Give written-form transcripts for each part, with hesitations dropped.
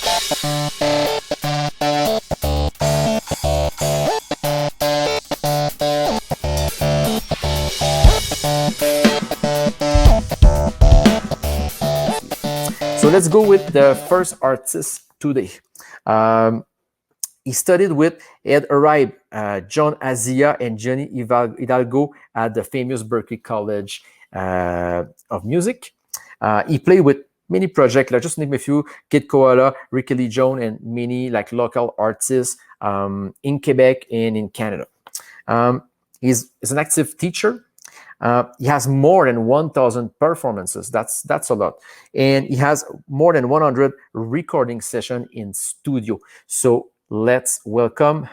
So let's go with the first artist today. He studied with, he had arrived John Azia and Johnny Hidalgo at the famous Berklee College of Music. He played with many projects, like just name a few, Kid Koala, Ricky Lee Jones, and many like local artists in Quebec and in Canada. He's an active teacher. He has more than 1,000 performances. That's a lot. And he has more than 100 recording sessions in studio. So let's welcome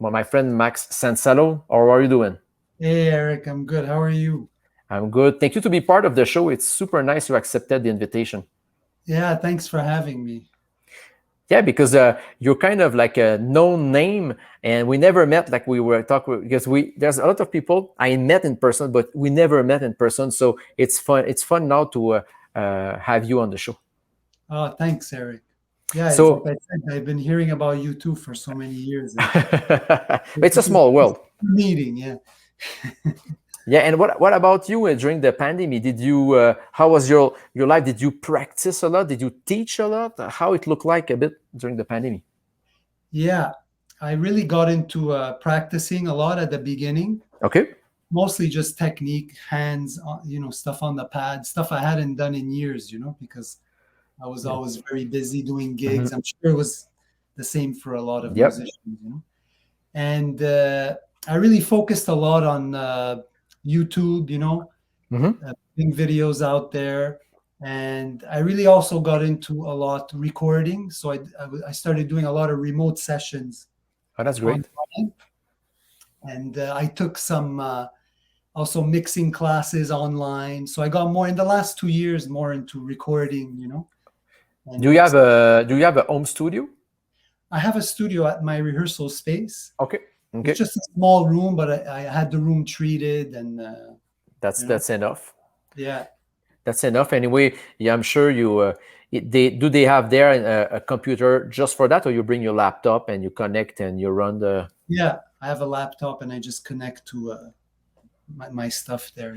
my friend Max Sansalone. How are you doing? Hey, Eric, I'm good. How are you? I'm good. Thank you to be part of the show. It's super nice you accepted the invitation. Yeah, thanks for having me. Yeah, because you're kind of like a known name, and we never met. Like we were talking because there's a lot of people I met in person, but we never met in person. So it's fun. It's fun now to have you on the show. Oh, thanks, Eric. Yeah, it's like So I said, I've been hearing about you too for so many years, and it's a this is small world. meeting. Yeah. Yeah, and what about you during the pandemic? Did you how was your life? Did you practice a lot? Did you teach a lot? How it looked like a bit during the pandemic? Yeah, I really got into practicing a lot at the beginning, Okay. mostly just technique, hands, stuff on the pad, stuff I hadn't done in years, because I was Yeah. always very busy doing Hmm. gigs. I'm sure it was the same for a lot of Yep. musicians. And I really focused a lot on YouTube, Hmm. putting videos out there. And I really also got into a lot recording. So I started doing a lot of remote sessions Oh, that's great. online. And I took some also mixing classes online. So I got more in the last 2 years, more into recording, and mixing. Do you have a home studio? I have a studio at my rehearsal space. Okay. It's Okay. just a small room, but I had the room treated and, That's you know, that's enough. yeah. That's enough. Anyway, yeah, I'm sure you. They have there a computer just for that, or you bring your laptop and you connect and you run the. Yeah, I have a laptop and I just connect to my stuff there.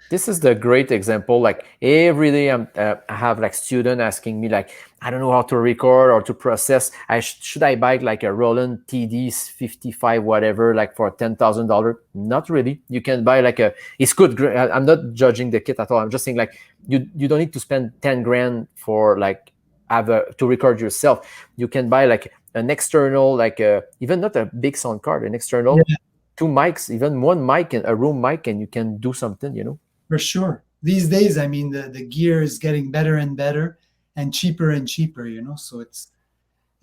This is the great example. Like every day, I have like student asking me like, I don't know how to record or to process. Should I buy like a Roland TD 55 whatever like for $10,000? Not really. You can buy like a. It's good. I'm not judging the kit at all. I'm just saying like you don't need to spend 10 grand for like to record yourself. You can buy like an external like even not a big sound card, an external Yeah, two mics, even one mic and a room mic, and you can do something. for sure. These days, I mean, the gear is getting better and better and cheaper, so it's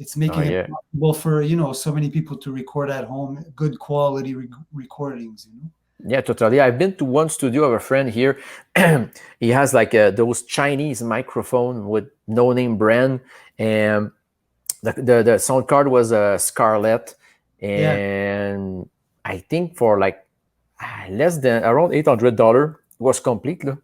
Oh making it yeah. possible for, so many people to record at home, good quality recordings. Yeah, totally. I've been to one studio of a friend here. He has like those Chinese microphone with no name brand, and the sound card was a Scarlett, Yeah, and I think for like less than around $800 was complete. Look.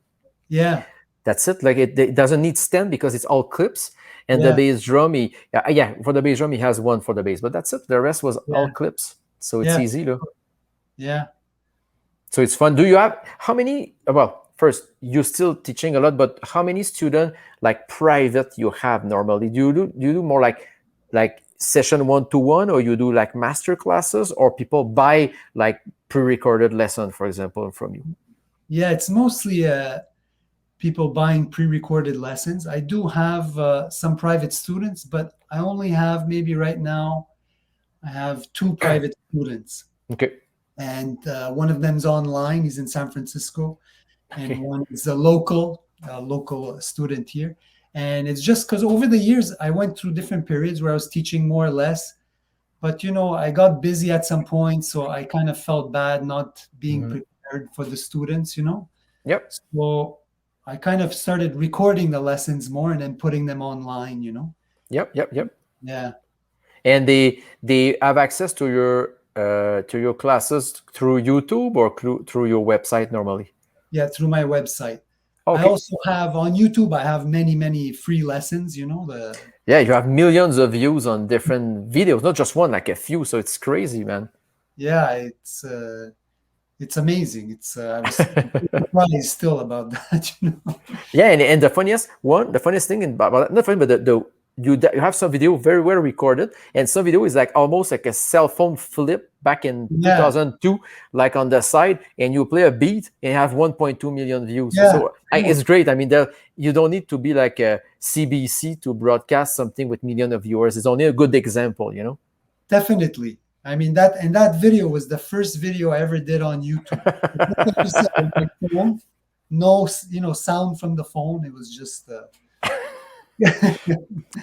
yeah, That's it. Like it doesn't need stand because it's all clips. And the yeah, bass drum, yeah, for the bass drum, he has one for the bass, but that's it. The rest was all yeah, clips, so it's yeah, easy. Look. yeah. So it's fun. Do you have how many? Well, first, you're still teaching a lot, but how many students like private you have normally? Do you do more like session 1-to-1, or you do like master classes, or people buy like pre-recorded lesson, for example, from you? Yeah, it's mostly people buying pre-recorded lessons. I do have some private students, but I only have maybe right now I have two private students, Okay. and one of them's online. He's in San Francisco, and Okay. one is a local student here. And it's just because over the years I went through different periods where I was teaching more or less, but I got busy at some point, so I kind of felt bad not being Mhm. prepared for the students. Yep. So I kind of started recording the lessons more and then putting them online. Yep. Yep. Yep. Yeah. And they have access to your classes through YouTube or through your website normally. Yeah, through my website. I Okay. also have on YouTube, I have many free lessons, Yeah, you have millions of views on different videos, not just one, like a few. So it's crazy, man. yeah, it's amazing. I was surprised still about that, Yeah, and the funniest thing about not funny, but you have some video very well recorded, and some video is like almost like a cell phone flip back in Yeah, 2002, like on the side, and you play a beat and have 1.2 million views. yeah, So cool. it's great. I mean, you don't need to be like a CBC to broadcast something with million of viewers. It's only a good example, you know. Definitely. I mean that video was the first video I ever did on YouTube. Just like you said, with my phone, no, sound from the phone. It was just,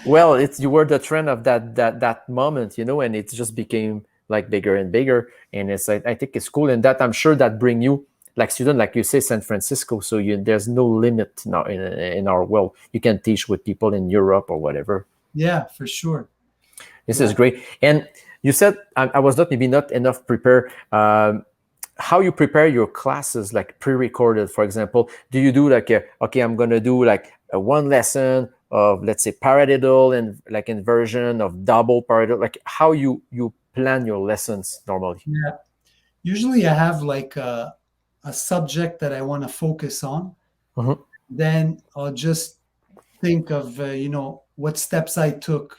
Well, it's you were the trend of that moment, you know, and it just became like bigger and bigger. And it's I think it's cool, and that I'm sure that bring you like student, like you say, San Francisco. So there's no limit now in our world. You can teach with people in Europe or whatever. yeah, for sure. This is Yeah. great. And you said I was not maybe not enough prepared. How you prepare your classes, like pre-recorded, for example? Do you do like okay, I'm gonna do like a one lesson of, let's say, paradiddle and like inversion of double paradiddle, like how you plan your lessons normally? Yeah. Usually I have like a subject that I want to focus on. Mhm. Then I'll just think of, what steps I took,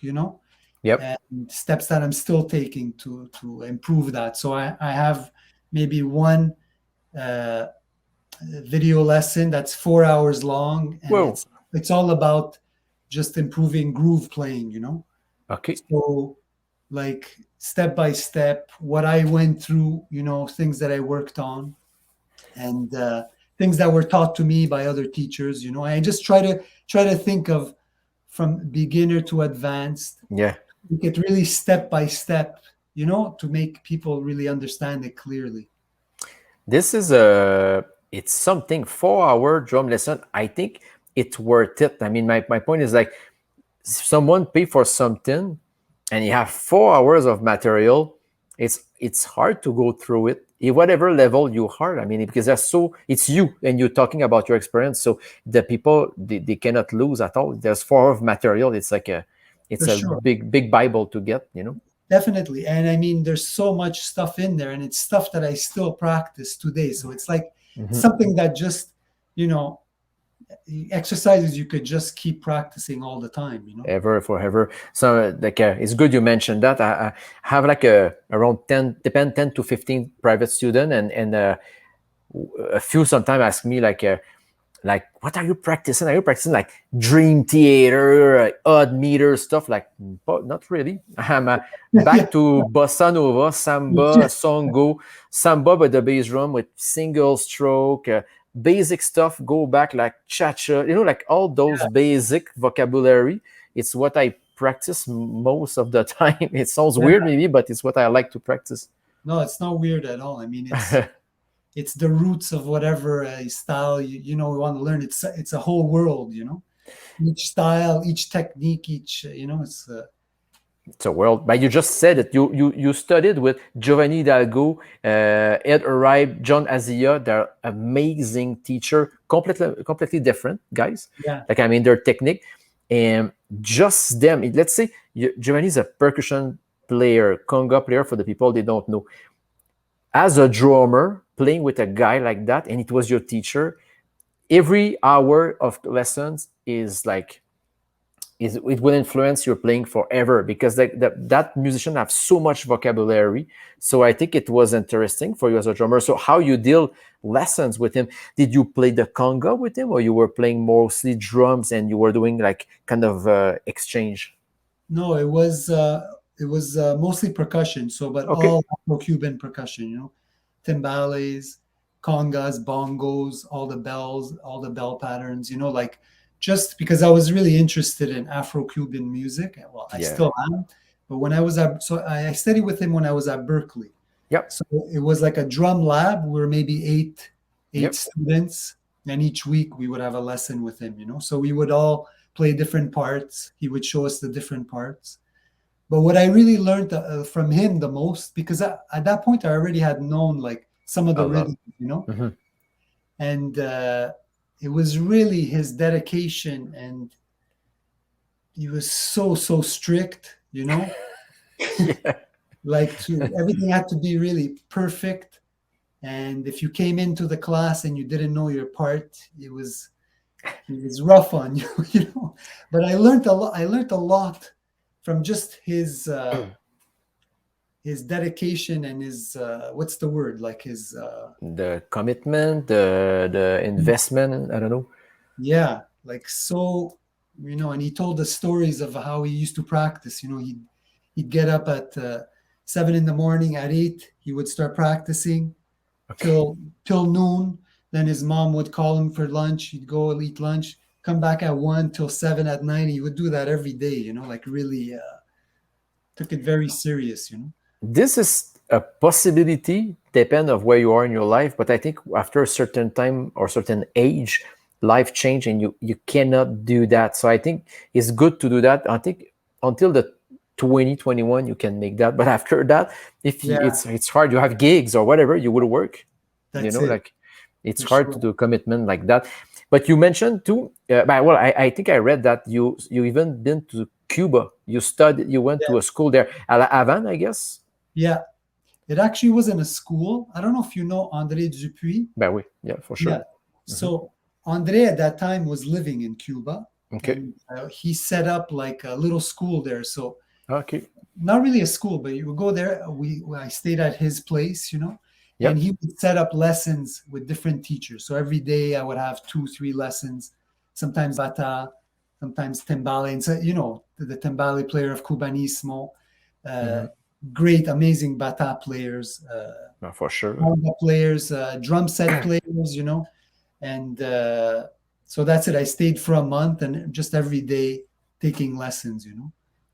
Yep. and steps that I'm still taking to improve that. So I have maybe one uh, video lesson that's 4 hours long, and Whoa. it's all about just improving groove playing, Okay. So like step by step, what I went through, things that I worked on, and things that were taught to me by other teachers. I just try to think of from beginner to advanced, Yeah. make it really step by step, to make people really understand it clearly. This is a it's something 4 hour drum lesson. I think it's worth it. I mean, my point is like someone pay for something and you have 4 hours of material. It's hard to go through it at whatever level you are. I mean, because it's you and you're talking about your experience, so the people they cannot lose at all. There's 4 hours of material. It's For a sure. big bible to get, you know. Definitely. And I mean, there's so much stuff in there, and it's stuff that I still practice today. So it's like Mhm. something that just, you know, exercises you could just keep practicing all the time. Ever forever. So like it's good you mentioned that. I have like a around 10 to 15 private student, and a few sometimes ask me like what are you practicing? Are you practicing like dream theater, odd meter stuff? Like, but not really. I'm Yeah. back to bossa nova, samba, songo, samba with the bass drum with single stroke, basic stuff. Go back like cha-cha, you know, like all those basic vocabulary. It's what I practice most of the time. It sounds Yeah. weird maybe, but it's what I like to practice. No, it's not weird at all. I mean, it's the roots of whatever style you want to learn. It's a whole world. Each style, each technique, each it's So well, but you just said it. You studied with Giovanni Hidalgo, Ed Arribe, John Azia. They're amazing teacher, completely different guys. yeah, Like I mean, their technique, and just them. Let's say Giovanni is a percussion player, conga player for the people they don't know. As a drummer, playing with a guy like that, and it was your teacher. Every hour of lessons is like it will influence your playing forever because that musician have so much vocabulary. So I think it was interesting for you as a drummer. So how you deal lessons with him? Did you play the conga with him, or you were playing mostly drums and you were doing like kind of exchange? no, it was mostly percussion. So, but Okay. all Afro-Cuban percussion. Timbales, congas, bongos, all the bells, all the bell patterns. Like just because I was really interested in Afro-Cuban music. Well, I Yeah. still am. But when I studied with him when I was at Berkeley. Yep. So it was like a drum lab where maybe eight Yep. students, and each week we would have a lesson with him. So we would all play different parts. He would show us the different parts. But what I really learned from him the most, because at that point I already had known like some of A the lot. rhythms. Hmm. And it was really his dedication, and he was so strict, Yeah. like to everything had to be really perfect. And if you came into the class and you didn't know your part, it was rough on you, But I learned a lot. I learned a lot from just his dedication and his what's the word, like his The commitment, the investment, I don't know. yeah, like so, and he told the stories of how he used to practice. He'd get up at 7 in the morning. At 8 he would start practicing Okay. till noon. Then his mom would call him for lunch. He'd go eat lunch, come back at 1 till 7 at night. He would do that every day, like really took it very serious, This is a possibility, depend of where you are in your life, but I think after a certain time or certain age, life change and you cannot do that. So I think it's good to do that. I think until the 2021 you can make that, but after that, if you, Yeah, it's hard. You have gigs or whatever, you will work. that's it, Like it's for hard to sure. do a commitment like that. But you mentioned too. Well, I think I read that you even been to Cuba. You studied. You went to a school there, Havana, I guess. Yeah, it actually wasn't a school. I don't know if you know André Dupuis. Ben oui, yeah, for Yeah. sure. Mhm. So Andre at that time was living in Cuba, Okay. and he set up like a little school there. So Okay. not really a school, but you would go there. I stayed at his place, and Yep. he would set up lessons with different teachers. So every day I would have 2, 3 lessons, sometimes bata, sometimes timbale, and so the timbale player of Cubanismo, uh, Hmm. great, amazing bata players, For sure. conga players, drum set players, and so that's it. I stayed for a month and just every day taking lessons,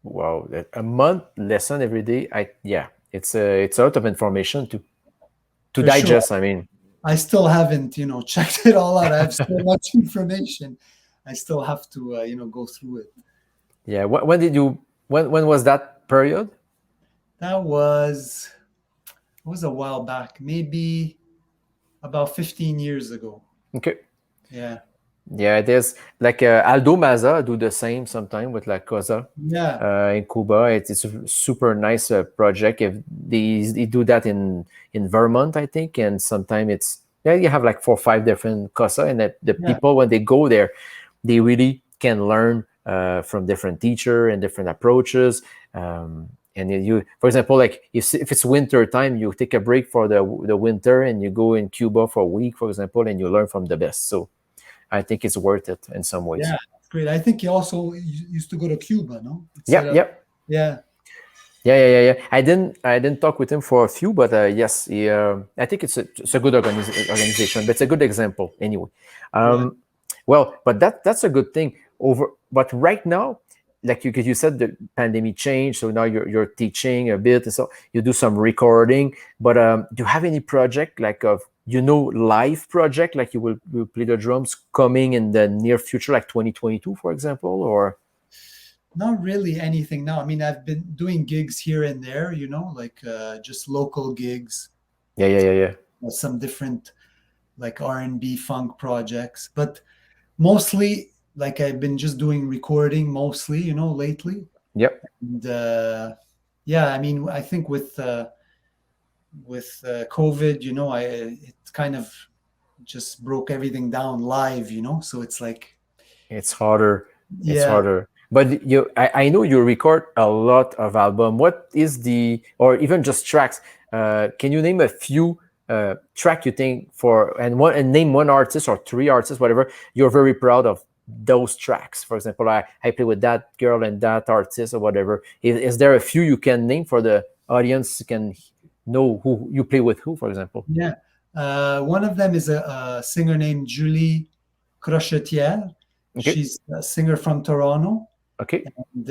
Wow, a month lesson every day. Yeah, it's a lot of information to for sure. digest. I mean, I still haven't, checked it all out. I have so much information. I still have to, go through it. yeah. When did you? When was that period? That was a while back, maybe about 15 years ago. Okay. Yeah. Yeah, it is like Aldo Maza do the same sometime with La Cosa Yeah. in Cuba. It's a super nice project. If they do that in Vermont, I think, and sometimes it's yeah you have like 4 or 5 different Cosa, and that the Yeah. people when they go there, they really can learn from different teacher and different approaches. And you, for example, like if it's winter time, you take a break for the winter and you go in Cuba for a week, for example, and you learn from the best. So I think it's worth it in some ways. Yeah. Great. I think he also used to go to Cuba, no? It said, Yep, yep, yeah. yeah. I didn't talk with him for a few, but yes, I think it's a good organization. But it's a good example anyway. Yeah. Um, well, but that's a good thing. But right now, like you said, the pandemic changed, so now you're teaching a bit, and so you do some recording. But do you have any project like of live project like you will play the drums coming in the near future, like 2022, for example, or Not really anything now. I mean, I've been doing gigs here and there, like just local gigs, yeah. some different like R&B funk projects, but mostly like I've been just doing recording mostly, lately. Yep. And yeah, I mean, I think with COVID, it kind of just broke everything down live, so it's like, It's harder. It's yeah. harder. But I know you record a lot of album. What is or even just tracks? Can you name a few track you think and name one artist or 3 artists, whatever you're very proud of those tracks? For example, I play with that girl and that artist or whatever. Is there a few you can name for the audience can know who you play with who, for example? Yeah. One of them is a singer named Julie Crochetière. Okay. She's a singer from Toronto, Okay. and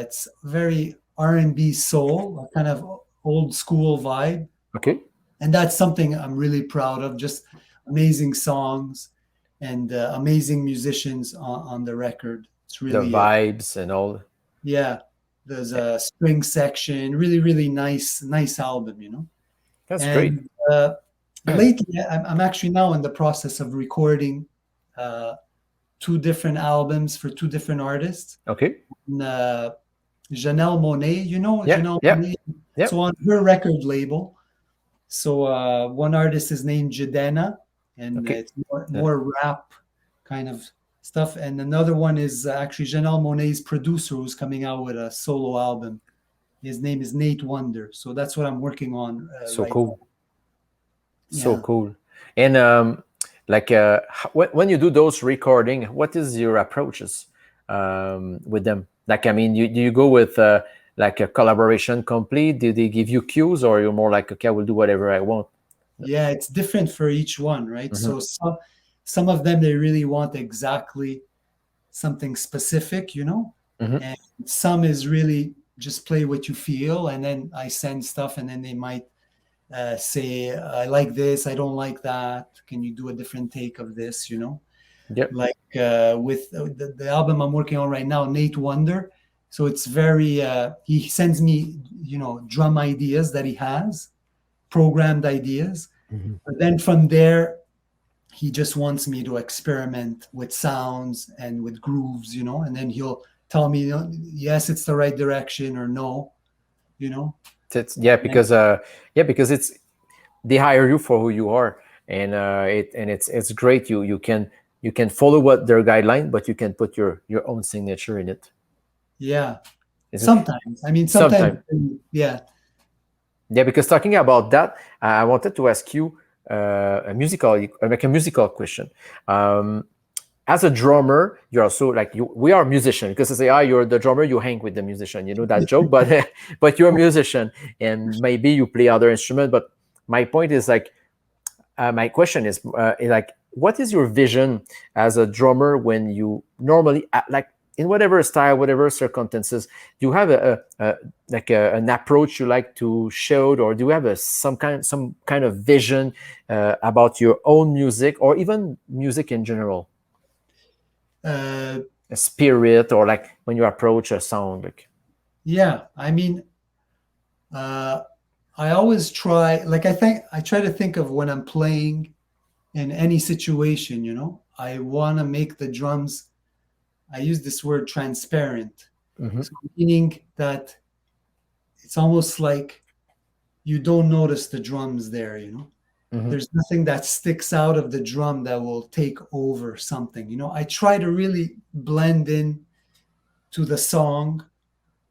it's very R&B soul, a kind of old school vibe. Okay. And that's something I'm really proud of. Just amazing songs and amazing musicians on the record. It's The really, vibes and all. yeah. There's a string section, really, really nice album, That's great. And lately, I'm actually now in the process of recording uh, two different albums for two different artists. Okay. And, Janelle Monáe, you know Yeah. Janelle Yeah. Monáe? Yeah. So on her record label. So one artist is named Jadena, and Okay. it's more, Yeah. more rap kind of stuff. And another one is actually Janelle Monáe's producer who's coming out with a solo album. His name is Nate Wonder. So that's what I'm working on So right cool. now. So Yeah. cool. And like when you do those recording, what is your approaches with them? Like, I mean, do you go with like a collaboration complete? Do they give you cues, or you're more like, okay, I will do whatever I want? Yeah, it's different for each one, right? Mm-hmm. So some of them they really want exactly something specific, Mm-hmm. and some is really just play what you feel, and then I send stuff, and then they might say, I like this, I don't like that. Can you do a different take of this? Yep. Like with the album I'm working on right now, Nate Wonder. So it's very, he sends me, drum ideas that he has, programmed ideas. Mm-hmm. But then from there, he just wants me to experiment with sounds and with grooves, and then he'll tell me, yes, it's the right direction or no, you know. Yeah, because it's they hire you for who you are, and it's great. You can follow what their guideline, but you can put your own signature in it. Yeah. Isn't it? Sometimes. I mean, sometimes, Sometime. yeah. Yeah, because talking about that, I wanted to ask you a musical question. As a drummer, you're also like we are a musician, because I say, you're the drummer, you hang with the musician. You know that joke, but but you're a musician, and maybe you play other instrument. But my point is like, my question is like, what is your vision as a drummer when you normally like in whatever style, whatever circumstances, do you have an approach you like to show, or do you have some kind of vision about your own music, or even music in general? Uh, A spirit, or like when you approach a sound, like. yeah. I mean, uh, I always try, like, I try to think of when I'm playing in any situation, I want to make the drums, I use this word transparent. Mm-hmm. So meaning that it's almost like you don't notice the drums there, Mm-hmm. There's nothing that sticks out of the drum that will take over something. I try to really blend in to the song,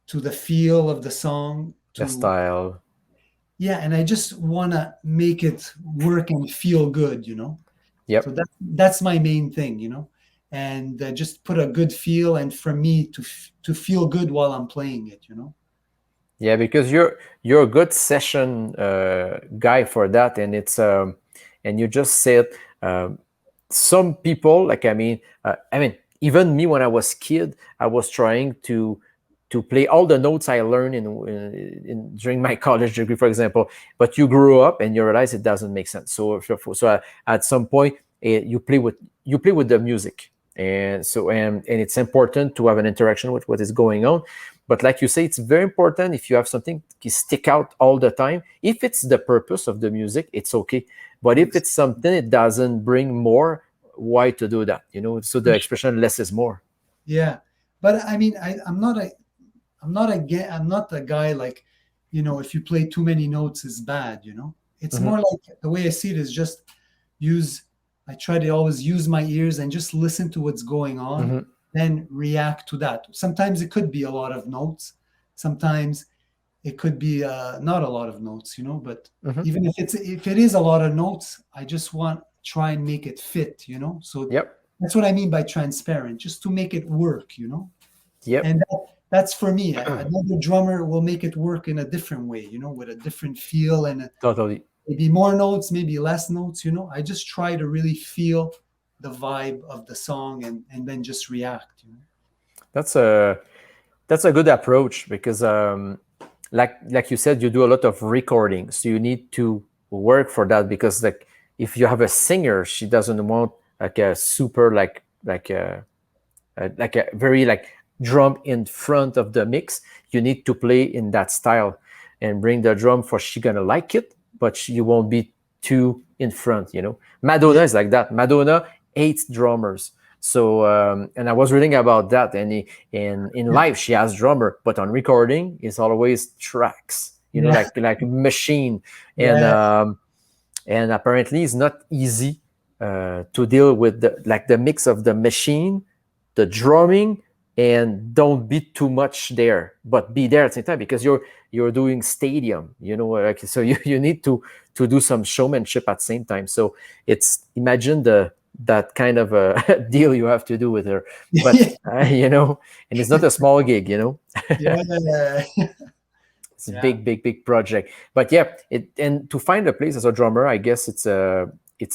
to the feel of the song, The style. yeah, and I just want to make it work and feel good, So Yep. that's my main thing, and just put a good feel, and for me to feel good while I'm playing it, Yeah, because you're a good session guy for that, and it's and you just said, some people, like, I mean, even me when I was kid, I was trying to play all the notes I learned during my college degree, for example. But you grew up and you realize it doesn't make sense. So at some point, you play with the music, and it's important to have an interaction with what is going on. But like you say, it's very important if you have something to stick out all the time. If it's the purpose of the music, it's okay. But if it's something that doesn't bring more, why to do that? So the expression "less is more." Yeah, but I mean, I'm not the guy like, if you play too many notes is bad, It's Mm-hmm. more like the way I see it is just I try to always use my ears and just listen to what's going on, Mm-hmm. then react to that. Sometimes it could be a lot of notes. Sometimes it could be not a lot of notes, but Mm-hmm. even if it is a lot of notes, I just try and make it fit, So Yep. that's what I mean by transparent, just to make it work, Yep. and that's for me. Another drummer will make it work in a different way, with a different feel and Totally. maybe more notes, maybe less notes. I just try to really feel the vibe of the song and then just react. That's a that's a good approach, because like you said, you do a lot of recording, so you need to work for that, because like if you have a singer, she doesn't want like a super like a very like drum in front of the mix. You need to play in that style and bring the drum, for she gonna like it, but you won't be too in front. Madonna Yeah, is like that. Madonna, 8 drummers. So and I was reading about that, and in Yeah. live she has drummer, but on recording it's always tracks, Yeah. like machine, and Yeah. um, and apparently it's not easy to deal with the mix of the machine, the drumming, and don't be too much there, but be there at the same time because you're doing stadium, like, so you need to do some showmanship at the same time. So it's imagine that kind of a deal you have to do with her, but Yeah. and it's not a small gig. Yeah. Yeah. It's a Yeah. big project. But yeah, and to find a place as a drummer, I guess it's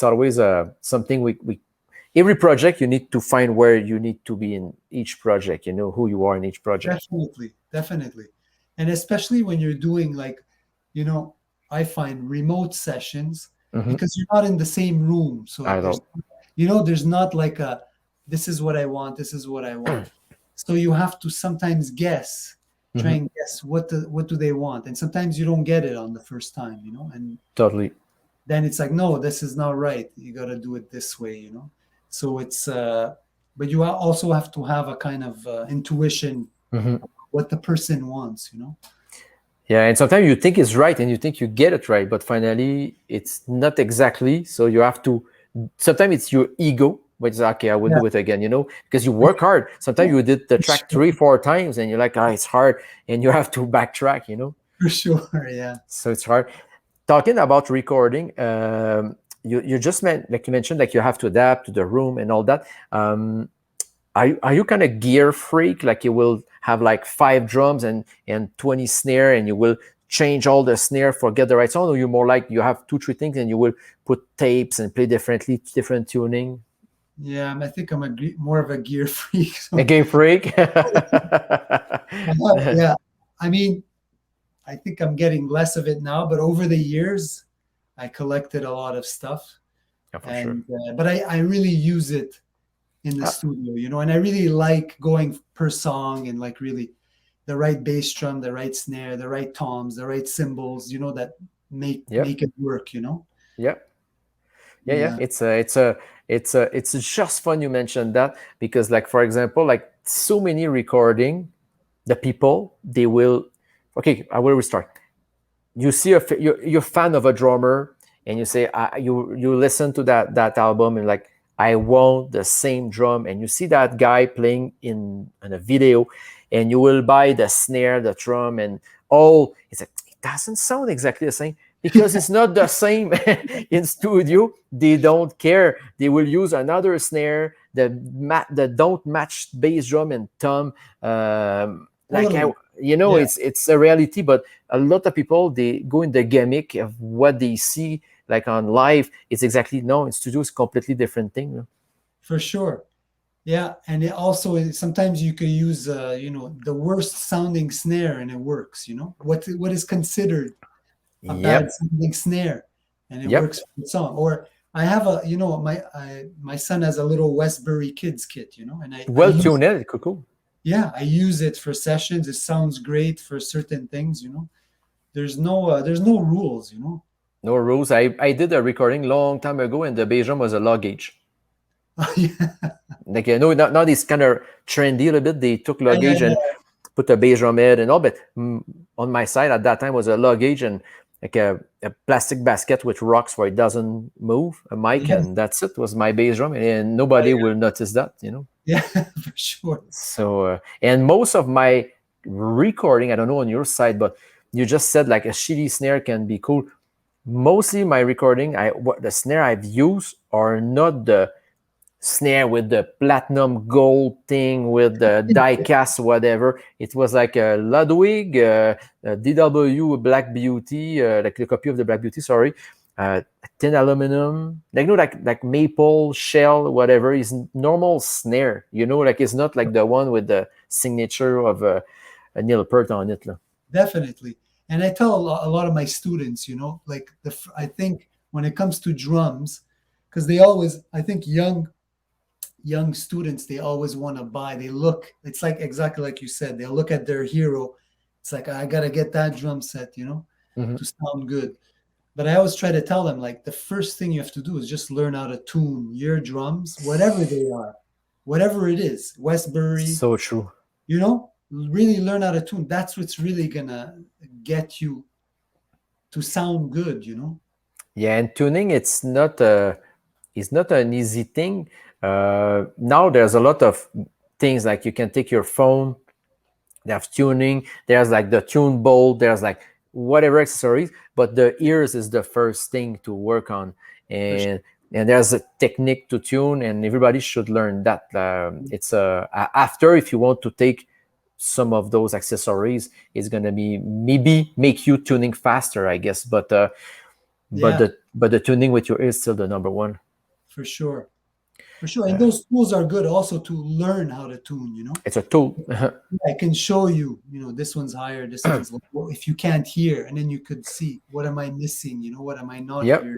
always something we every project you need to find where you need to be in each project. You know who you are in each project. Definitely, definitely. And especially when you're doing like, you know, I find remote sessions Hmm. because you're not in the same room. So I there's, don't there's not like this is what I want, this is what I want. So you have to sometimes guess, try hmm and guess what do they want. And sometimes you don't get it on the first time, and totally. then it's like, no, this is not right. You got to do it this way. So but you also have to have a kind of intuition Hmm. what the person wants. Yeah, and sometimes you think it's right and you think you get it right, but finally it's not exactly. So you have to. Sometimes it's your ego, which is okay. I will Yeah, do it again, because you work hard. Sometimes you did the for track sure. 3, 4 times, and you're like, it's hard, and you have to backtrack. For sure. Yeah. So it's hard. Talking about recording, you just meant like you mentioned, like you have to adapt to the room and all that. Are you kind of gear freak? Like you will have like 5 drums and 20 snare, and you will change all the snare, forget the right sound, or you more like you have 2, 3 things and you will put tapes and play differently, different tuning? Yeah. I think I'm more of a gear freak. A So game freak. yeah. I mean, I think I'm getting less of it now, but over the years, I collected a lot of stuff, Yeah, for sure. and but I really use it in the Uh, studio, and I really like going per song and like really the right bass drum, the right snare, the right toms, the right cymbals, that make yep. make it work. Yep. Yeah. Yeah. It's just fun you mentioned that, because like for example, like so many recording, the people they will. Okay, I will restart. You see you're a fan of a drummer, and you say you listen to that album, and like, I want the same drum, and you see that guy playing in a video, and you will buy the snare, the drum, and all. It's like, it doesn't sound exactly the same because it's not the same. In studio they don't care, they will use another snare that don't match bass drum and tom. Like Totally. Yeah, it's a reality, but a lot of people they go in the gimmick of what they see like on live. It's exactly, no, in studio it's completely different thing. for sure. Yeah, and it also sometimes you could use the worst sounding snare and it works. What is considered a bad Yep. sounding snare, and it Yep. works for the song. Or I have my son has a little Westbury Kids kit, and I Well use tuned, cool. yeah, I use it for sessions. It sounds great for certain things. There's no rules. No rules. I did a recording long time ago, and the bass drum was a luggage. Yeah, Like, now it's kind of trendy a little bit. They took yeah, luggage and put a bass drum head and all, but on my side at that time was a luggage and like a plastic basket with rocks where it doesn't move, a mic, yeah, and that's it, was my bass drum, and nobody will notice that. yeah, for sure. So and most of my recording, I don't know on your side, but you just said like a shitty snare can be cool. Mostly my recording, the snare I've used are not the snare with the platinum gold thing with the die cast whatever. It was like a Ludwig, a DW Black Beauty, like the copy of the Black Beauty, sorry, tin aluminum, like like maple shell whatever, is normal snare, like it's not like the one with the signature of a Neil Peart on it. Definitely. And I tell a lot of my students, like I think when it comes to drums, because I think young students, they always want to buy. It's like exactly like you said. They look at their hero. It's like I gotta get that drum set, Mhm. to sound good. But I always try to tell them, like, the first thing you have to do is just learn how to tune your drums, whatever they are, whatever it is, Westbury, So true. really learn how to tune. That's what's really gonna get you to sound good. Yeah, and tuning it's not an easy thing. Now there's a lot of things like you can take your phone, there's tuning, there's like the tune bowl, there's like whatever accessories, but the ears is the first thing to work on, For sure. and there's a technique to tune, and everybody should learn that. It's after, if you want to take some of those accessories, it's gonna be maybe make you tuning faster, I guess, Yeah, but the tuning with your ears is still the number one. for sure. For sure. And those tools are good also to learn how to tune. It's a tool. I can show you, this one's higher, this one's low. If you can't hear, and then you could see, what am I missing? What am I not Yep. hearing?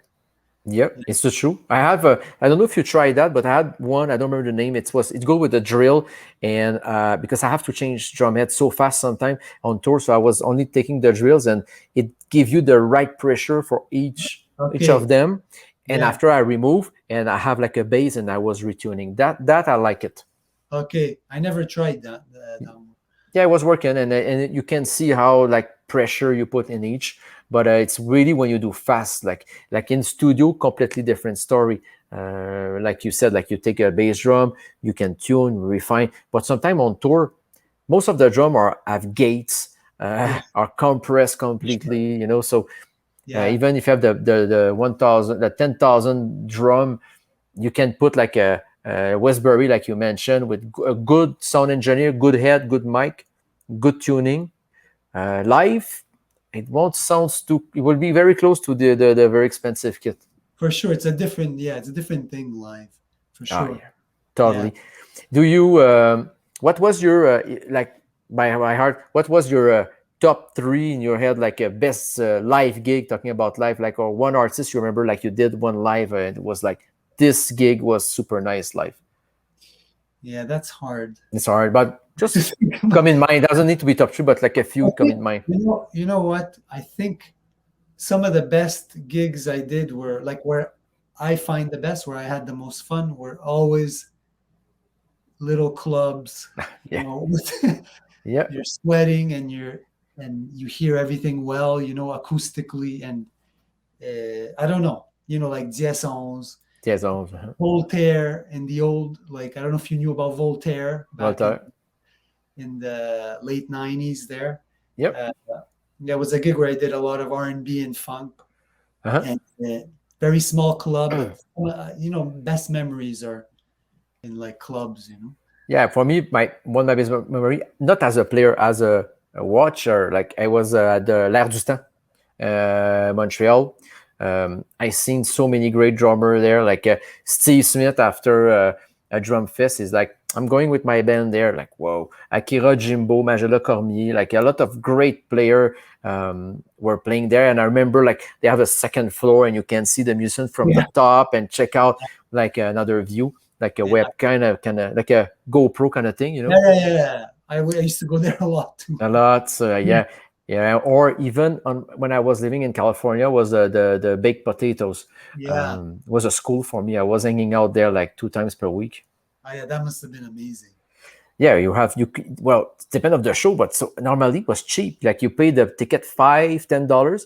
Yep, it's the true. I have a. I don't know if you tried that, but I had one. I don't remember the name. It go with the drill, and because I have to change drum head so fast sometimes on tour, so I was only taking the drills, and it give you the right pressure for each Okay. of them. And Yeah. after I remove, and I have like a bass, and I was retuning that I like it. Okay. I never tried that one. Yeah, it was working, and you can see how like pressure you put in each, but it's really when you do fast, like in studio, completely different story. Like you said, like you take a bass drum, you can tune, refine, but sometimes on tour, most of the drum are have gates, Yeah. are compressed Sure. completely, so Yeah. even if you have the 1,000, the 10,000 drum, you can put like a Westbury, like you mentioned, with a good sound engineer, good head, good mic, good tuning. Live, it won't sound too. It will be very close to the very expensive kit. For sure. It's a different thing live. For Ah, sure. yeah, Yeah. totally. Do you? What was your like by heart? What was your top three in your head? Like a best live gig, talking about live, like or one artist you remember, like you did one live, and it was like this gig was super nice live. Yeah. That's hard. It's hard, but To just think about. come in mind. Doesn't need to be top three, but like a I few come think, in mind. you know what? I think some of the best gigs I did were like where I find the best, where I had the most fun, were always little clubs, Yeah, yeah, you're sweating and you hear everything well, acoustically, and I don't know, like Diezons, Tiazons, Voltaire, and the old, like, I don't know if you knew about Voltaire back in Walter. the late '90s there. Yep. Uh, there was a gig where I did a lot of R&B and funk, Uh-huh. and very small club, but best memories are in like clubs. Yeah, for me, my one of my best memory, not as a player, as a watcher. Like I was at the L'Air du Temps, Montreal. I seen so many great drummers there, like Steve Smith after a drum fest is like, I'm going with my band there. Like, whoa, Akira Jimbo, Majella Cormier, like a lot of great player were playing there. And I remember like they have a second floor and you can see the musicians from the Yeah, top and check out like another view, like a yeah, web kind of like a GoPro kind of thing, yeah, yeah, yeah, yeah. I used to go there a lot too. a lot. So Yeah, yeah. Or even on when I was living in California, was the baked potatoes. yeah. Was a school for me. I was hanging out there like 2 times per week. Oh, yeah, that must have been amazing. Yeah, well, depend of the show, but so normally it was cheap. Like you pay the ticket $5-10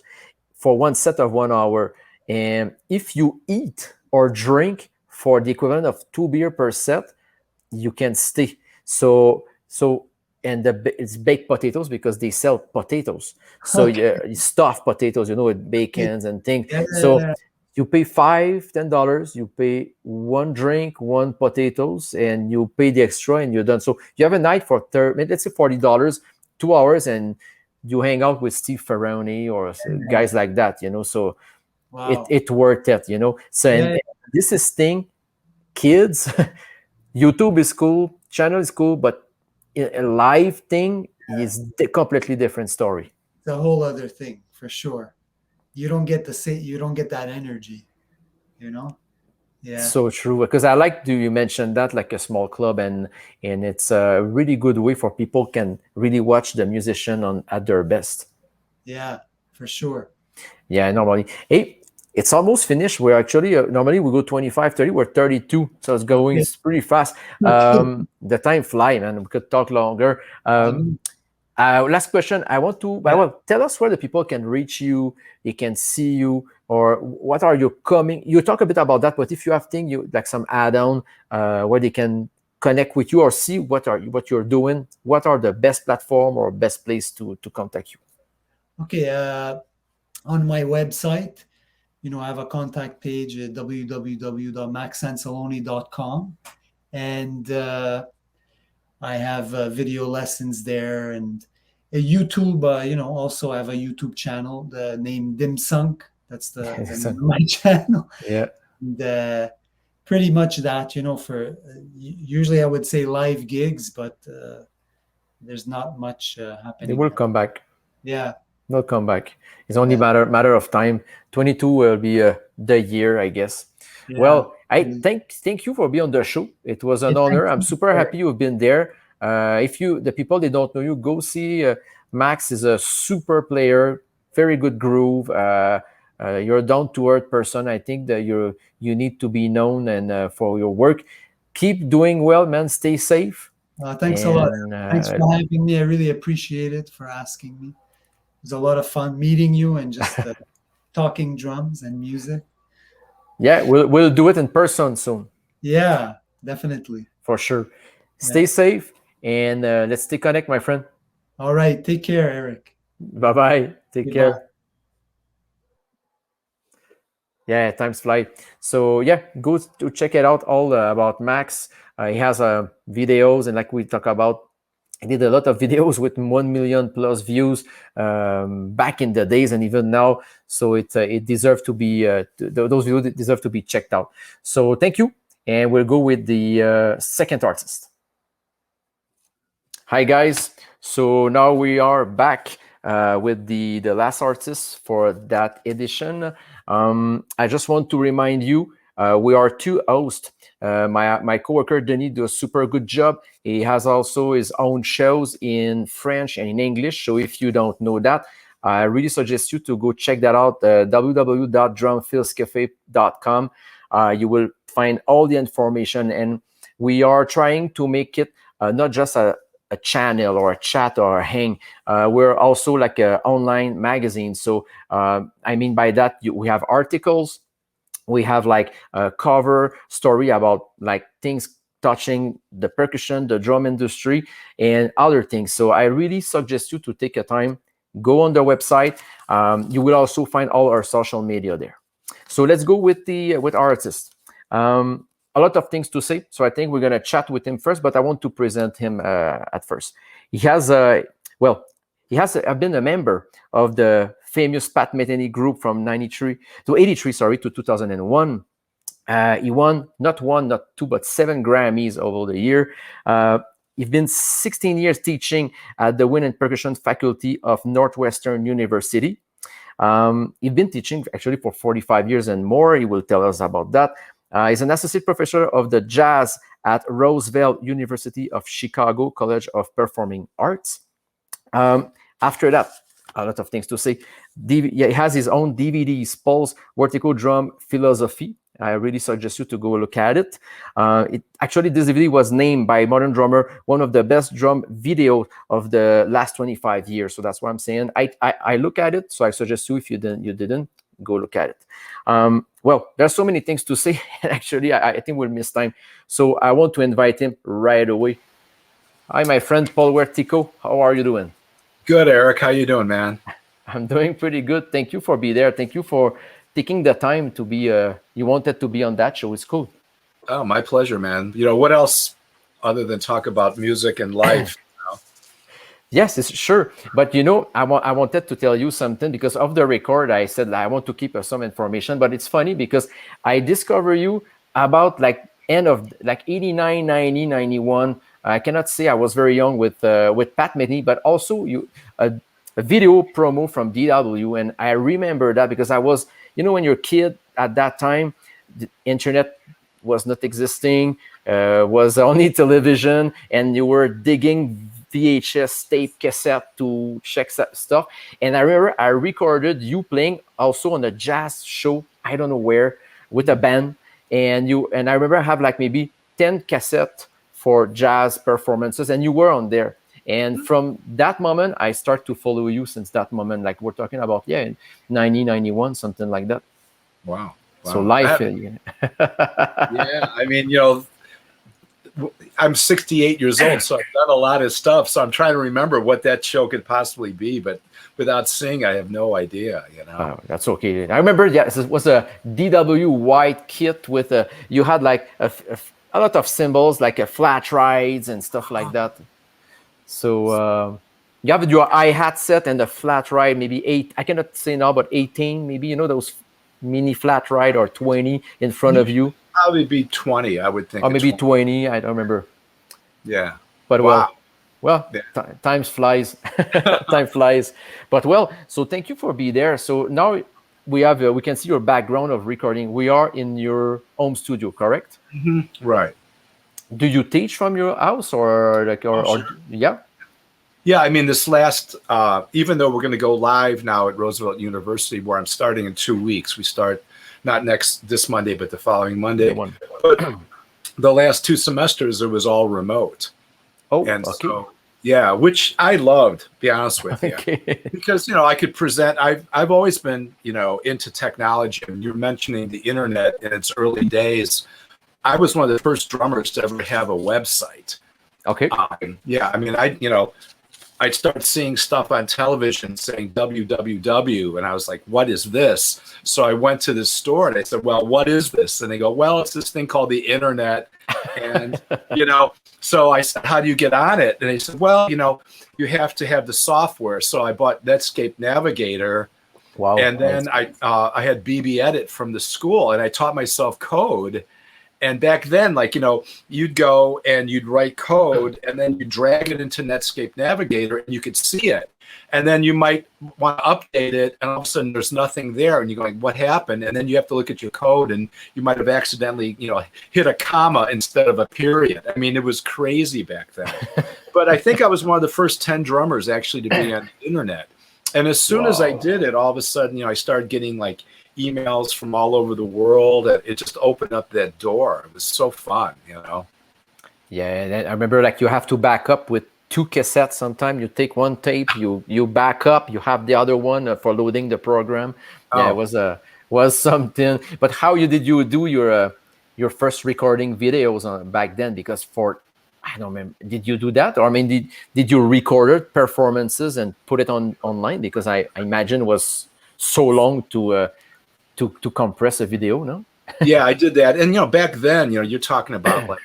for one set of 1 hour, and if you eat or drink for the equivalent of 2 beer per set, you can stay. So and it's baked potatoes because they sell potatoes. So Okay. yeah, stuffed potatoes, with Yeah, bacons and things. yeah, So yeah. you pay $5-10. You pay one drink, one potatoes, and you pay the extra, and you're done. So you have a night for let's say $40, 2 hours, and you hang out with Steve Ferroni or guys like that. So it Wow. it worth it. So Yeah, and yeah, this is thing kids. YouTube is cool, channel is cool, but a live thing is a completely different story. it's a whole other thing for sure. You don't get that energy, you know? Yeah. So true, because I like do you mentioned that like a small club, and it's a really good way for people can really watch the musician on at their best. Yeah, for sure. Yeah, normally. Hey, it's almost finished. We're actually, normally we go 25, 30, we're 32. So it's going Okay. pretty fast. Okay. The time fly, man. We could talk longer. I mean, Last question. I want to, yeah. well, tell us where the people can reach you, they can see you, or what are you coming? You talk a bit about that, but if you have things, you like some add-on where they can connect with you or see what you're doing, what are the best platform or best place to contact you? Okay. On my website, I have a contact page at www.maxsansalone.com, and I have video lessons there, and a YouTube. Also I have a YouTube channel, the name Dim Sunk. That's the name of my channel. Yeah, And pretty much that. For usually I would say live gigs, but there's not much they happening will right. come back. Yeah, They'll come back. It's only yeah, matter of time. 22 will be the year, I guess. yeah. Well, I thank you for being on the show. It was Yeah, an honor. thank I'm you super for- happy you've been there. If you the people they don't know you, go see Max is a super player, very good groove. You're a down to earth person. I think that you need to be known and for your work. Keep doing well, man. Stay safe. Thanks a lot. And Thanks for having me. I really appreciate it, for asking me. It was a lot of fun meeting you and just talking drums and music. yeah, we'll do it in person soon. Yeah, definitely. For sure. Yeah. Stay safe and let's stay connect, my friend. All right. Take care, Eric. Bye bye. Take Goodbye. care. Yeah, times fly. So yeah, go to check it out all about Max. He has videos and like we talk about, he did a lot of videos with 1 million plus views back in the days and even now. So it deserves to be those videos deserve to be checked out. So thank you, and we'll go with the second artist. Hi guys, so now we are back with the last artist for that edition. I just want to remind you, we are two hosts. My coworker Denis does a super good job. He has also his own shows in French and in English. So if you don't know that, I really suggest you to go check that out. www.drumfillscafe.com. You will find all the information, and we are trying to make it not just a channel or a chat or a hang. We're also like an online magazine. So I mean by that, we have articles, we have like a cover story about like things touching the percussion, the drum industry, and other things. So I really suggest you to take a time, go on the website. You will also find all our social media there. So let's go with artist. A lot of things to say, so I think we're gonna chat with him first. But I want to present him at first. He has been a member of the famous Pat Metheny group from 93 to 83, sorry, to 2001. He won not one, not two, but 7 Grammys over the year. He's been 16 years teaching at the Wind and Percussion Faculty of Northwestern University. He's been teaching actually for 45 years and more. He will tell us about that. He's an associate professor of the jazz at Roosevelt University of Chicago College of Performing Arts. After that, a lot of things to say. He has his own DVDs, Paul's Wertico Drum Philosophy. I really suggest you to go look at it. Actually, this DVD was named by Modern Drummer one of the best drum videos of the last 25 years. So that's what I'm saying. I look at it, so I suggest you, if you didn't, go look at it. Well, there's so many things to say. Actually, I think we'll miss time. So I want to invite him right away. Hi, my friend Paul Wertico. How are you doing? Good, Eric. How you doing, man? I'm doing pretty good. Thank you for being there. Thank you for taking the time to be. You wanted to be on that show. It's cool. Oh, my pleasure, man. What else other than talk about music and life? Yes, it's sure. But I wanted to tell you something, because of the record, I said I want to keep some information. But it's funny because I discovered you about like end of like 89, 90, 91. I cannot say I was very young with Pat Metheny, but also a video promo from DW, and I remember that because I was, when you're a kid at that time, the internet was not existing, was only television, and you were digging VHS tape cassette to check stuff. And I remember I recorded you playing also on a jazz show, I don't know where, with a band. And I remember I have like maybe 10 cassettes for jazz performances, and you were on there. And from that moment, I start to follow you since that moment. Like we're talking about, in 1991, something like that. Wow. So life. Yeah, I mean, I'm 68 years old, so I've done a lot of stuff. So I'm trying to remember what that show could possibly be, but without seeing, I have no idea. Oh, that's okay. I remember, it was a DW white kit with you had like a lot of symbols, like a flat rides and stuff like that. So you have your hi-hat set and the flat ride, maybe 8. I cannot say now, but 18, maybe, those mini flat ride, or 20 in front of you. Probably be 20, I would think. Or maybe 20, I don't remember. Yeah. But wow. Time flies. Time flies. But so thank you for being there. So now we can see your background of recording. We are in your home studio, correct? Mm-hmm. Right. Do you teach from your house or sure. Yeah? Yeah, I mean, this last, even though we're going to go live now at Roosevelt University, where I'm starting in 2 weeks, we start not this Monday, but the following Monday. But the last 2 semesters, it was all remote. Oh, and okay. So, yeah, which I loved, to be honest with you, because, I could present, I've always been, into technology, and you're mentioning the internet in its early days. I was one of the first drummers to ever have a website. Okay. Yeah, I mean, I'd start seeing stuff on television saying www, and I was like, what is this? So I went to the store and I said, well, what is this? And they go, well, it's this thing called the internet. And, so I said, how do you get on it? And they said, well, you have to have the software. So I bought Netscape Navigator. Wow. And then I had BB Edit from the school, and I taught myself code. And back then, you'd go and you'd write code, and then you drag it into Netscape Navigator, and you could see it. And then you might want to update it, and all of a sudden there's nothing there, and you're going, what happened? And then you have to look at your code, and you might have accidentally, hit a comma instead of a period. I mean, it was crazy back then. But I think I was one of the first 10 drummers actually to be on the internet. And as soon as I did it, all of a sudden, I started getting emails from all over the world. It just opened up that door. It was so fun, Yeah, and I remember you have to back up with 2 cassettes. Sometimes you take one tape, you back up, you have the other one for loading the program. Yeah, it was something. But how did you do your first recording videos back then? Because I don't remember. Did you do that, or I mean, did you record performances and put it online? Because I imagine it was so long to compress a video, no? Yeah, I did that. And, back then, you're talking about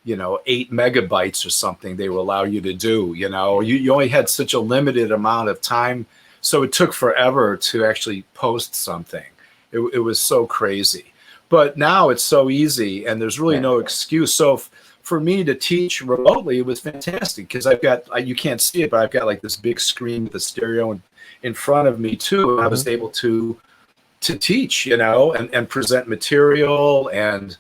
8 megabytes or something they will allow you to do, you only had such a limited amount of time. So it took forever to actually post something. It was so crazy. But now it's so easy, and there's really no excuse. So for me to teach remotely, it was fantastic, because I've got, you can't see it, but I've got this big screen with the stereo in front of me too. And I was able to teach, and present material and,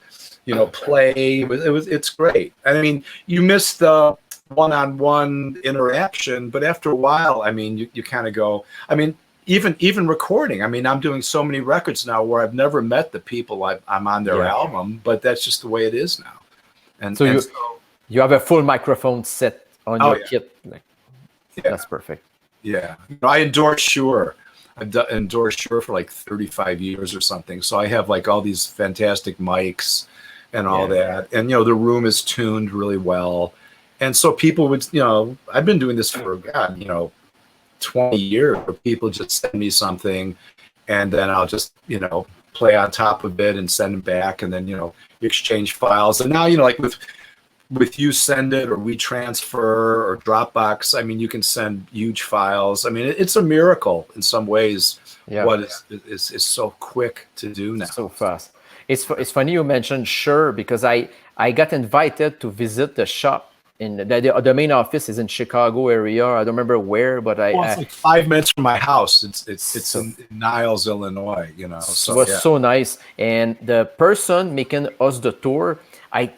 play. It's great. I mean, you miss the one-on-one interaction, but after a while, I mean, you kind of go, I mean, even recording. I mean, I'm doing so many records now where I've never met the people I'm on their album, but that's just the way it is now. And so you have a full microphone set on your kit. That's perfect. Yeah. I endorse Shure. I've endorsed Shure for 35 years or something. So I have all these fantastic mics and all that. And, the room is tuned really well. And so people would, I've been doing this for, 20 years, where people just send me something, and then I'll just, play on top of it and send them back, and then, exchange files. And now, with you send it, or we transfer, or Dropbox, I mean, you can send huge files. I mean, it's a miracle in some ways. What is so quick to do now. So fast. It's funny you mentioned Shure, because I got invited to visit the shop. In the main office is in Chicago area. I don't remember where, but it's 5 minutes from my house. It's in Niles, Illinois. So it was so nice. And the person making us the tour,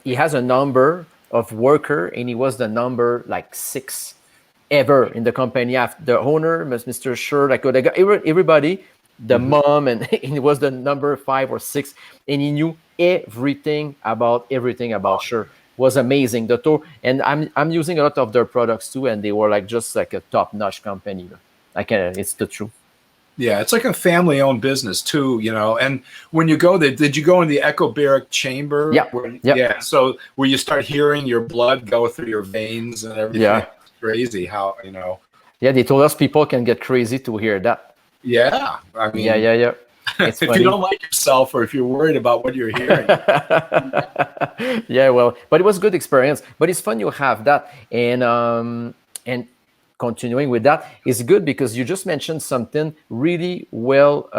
he has a number of worker, and he was the number 6. ever in the company. The owner, Mr. Sure, like the guy, everybody, the mom, and he was the number 5 or 6, and he knew everything about Sure. Was amazing. The tour, and I'm using a lot of their products too, and they were like just like a top-notch company. It's the truth. Yeah, it's like a family-owned business too, you know. And when you go there, did you go in the echobaric chamber? Yeah. Yeah. So where you start hearing your blood go through your veins and everything. Yeah. It's crazy how, you know. Yeah, they told us people can get crazy to hear that. Yeah. I mean, yeah. It's if funny. you don't like yourself or if you're worried about what you're hearing. Yeah, well, but it was a good experience. But it's fun you have that. And continuing with that is good because you just mentioned something really well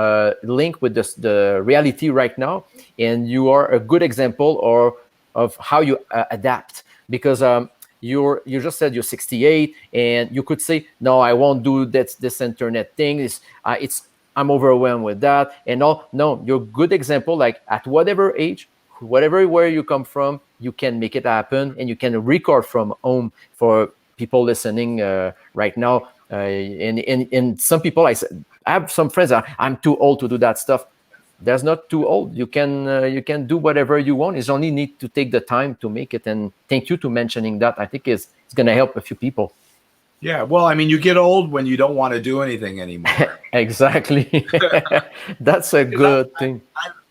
linked with the reality right now. And you are a good example of how you adapt because you just said you're 68 and you could say, no, I won't do this internet thing. I'm overwhelmed with that and all. No, you're a good example. Like at whatever age, where you come from, you can make it happen and you can record from home for people listening right now. And some people, I have some friends I'm too old to do that stuff. There's not too old. You can do whatever you want. It's only need to take the time to make it. And thank you to mentioning that. I think it's going to help a few people. Yeah, well, I mean, you get old when you don't want to do anything anymore. Exactly. That's a good thing.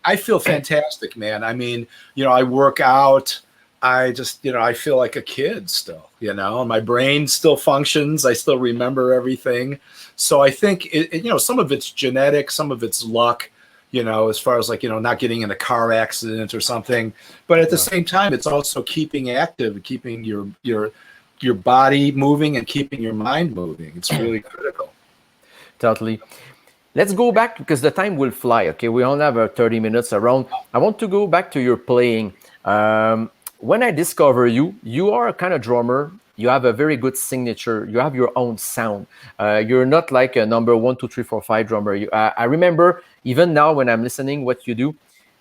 I feel fantastic, man. I mean, you know, I work out. I just, you know, I feel like a kid still, you know, my brain still functions. I still remember everything. So I think, you know, some of it's genetic, some of it's luck, you know, as far as like, you know, not getting in a car accident or something. But at the same time, it's also keeping active, keeping your body moving and keeping your mind moving. It's really critical. Totally. Let's go back because the time will fly. Okay, we only have 30 minutes around. I want to go back to your playing. When I discover you are a kind of drummer. You have a very good signature. You have your own sound. You're not like a number 1, 2, 3, 4, 5 drummer. I remember even now when I'm listening what you do.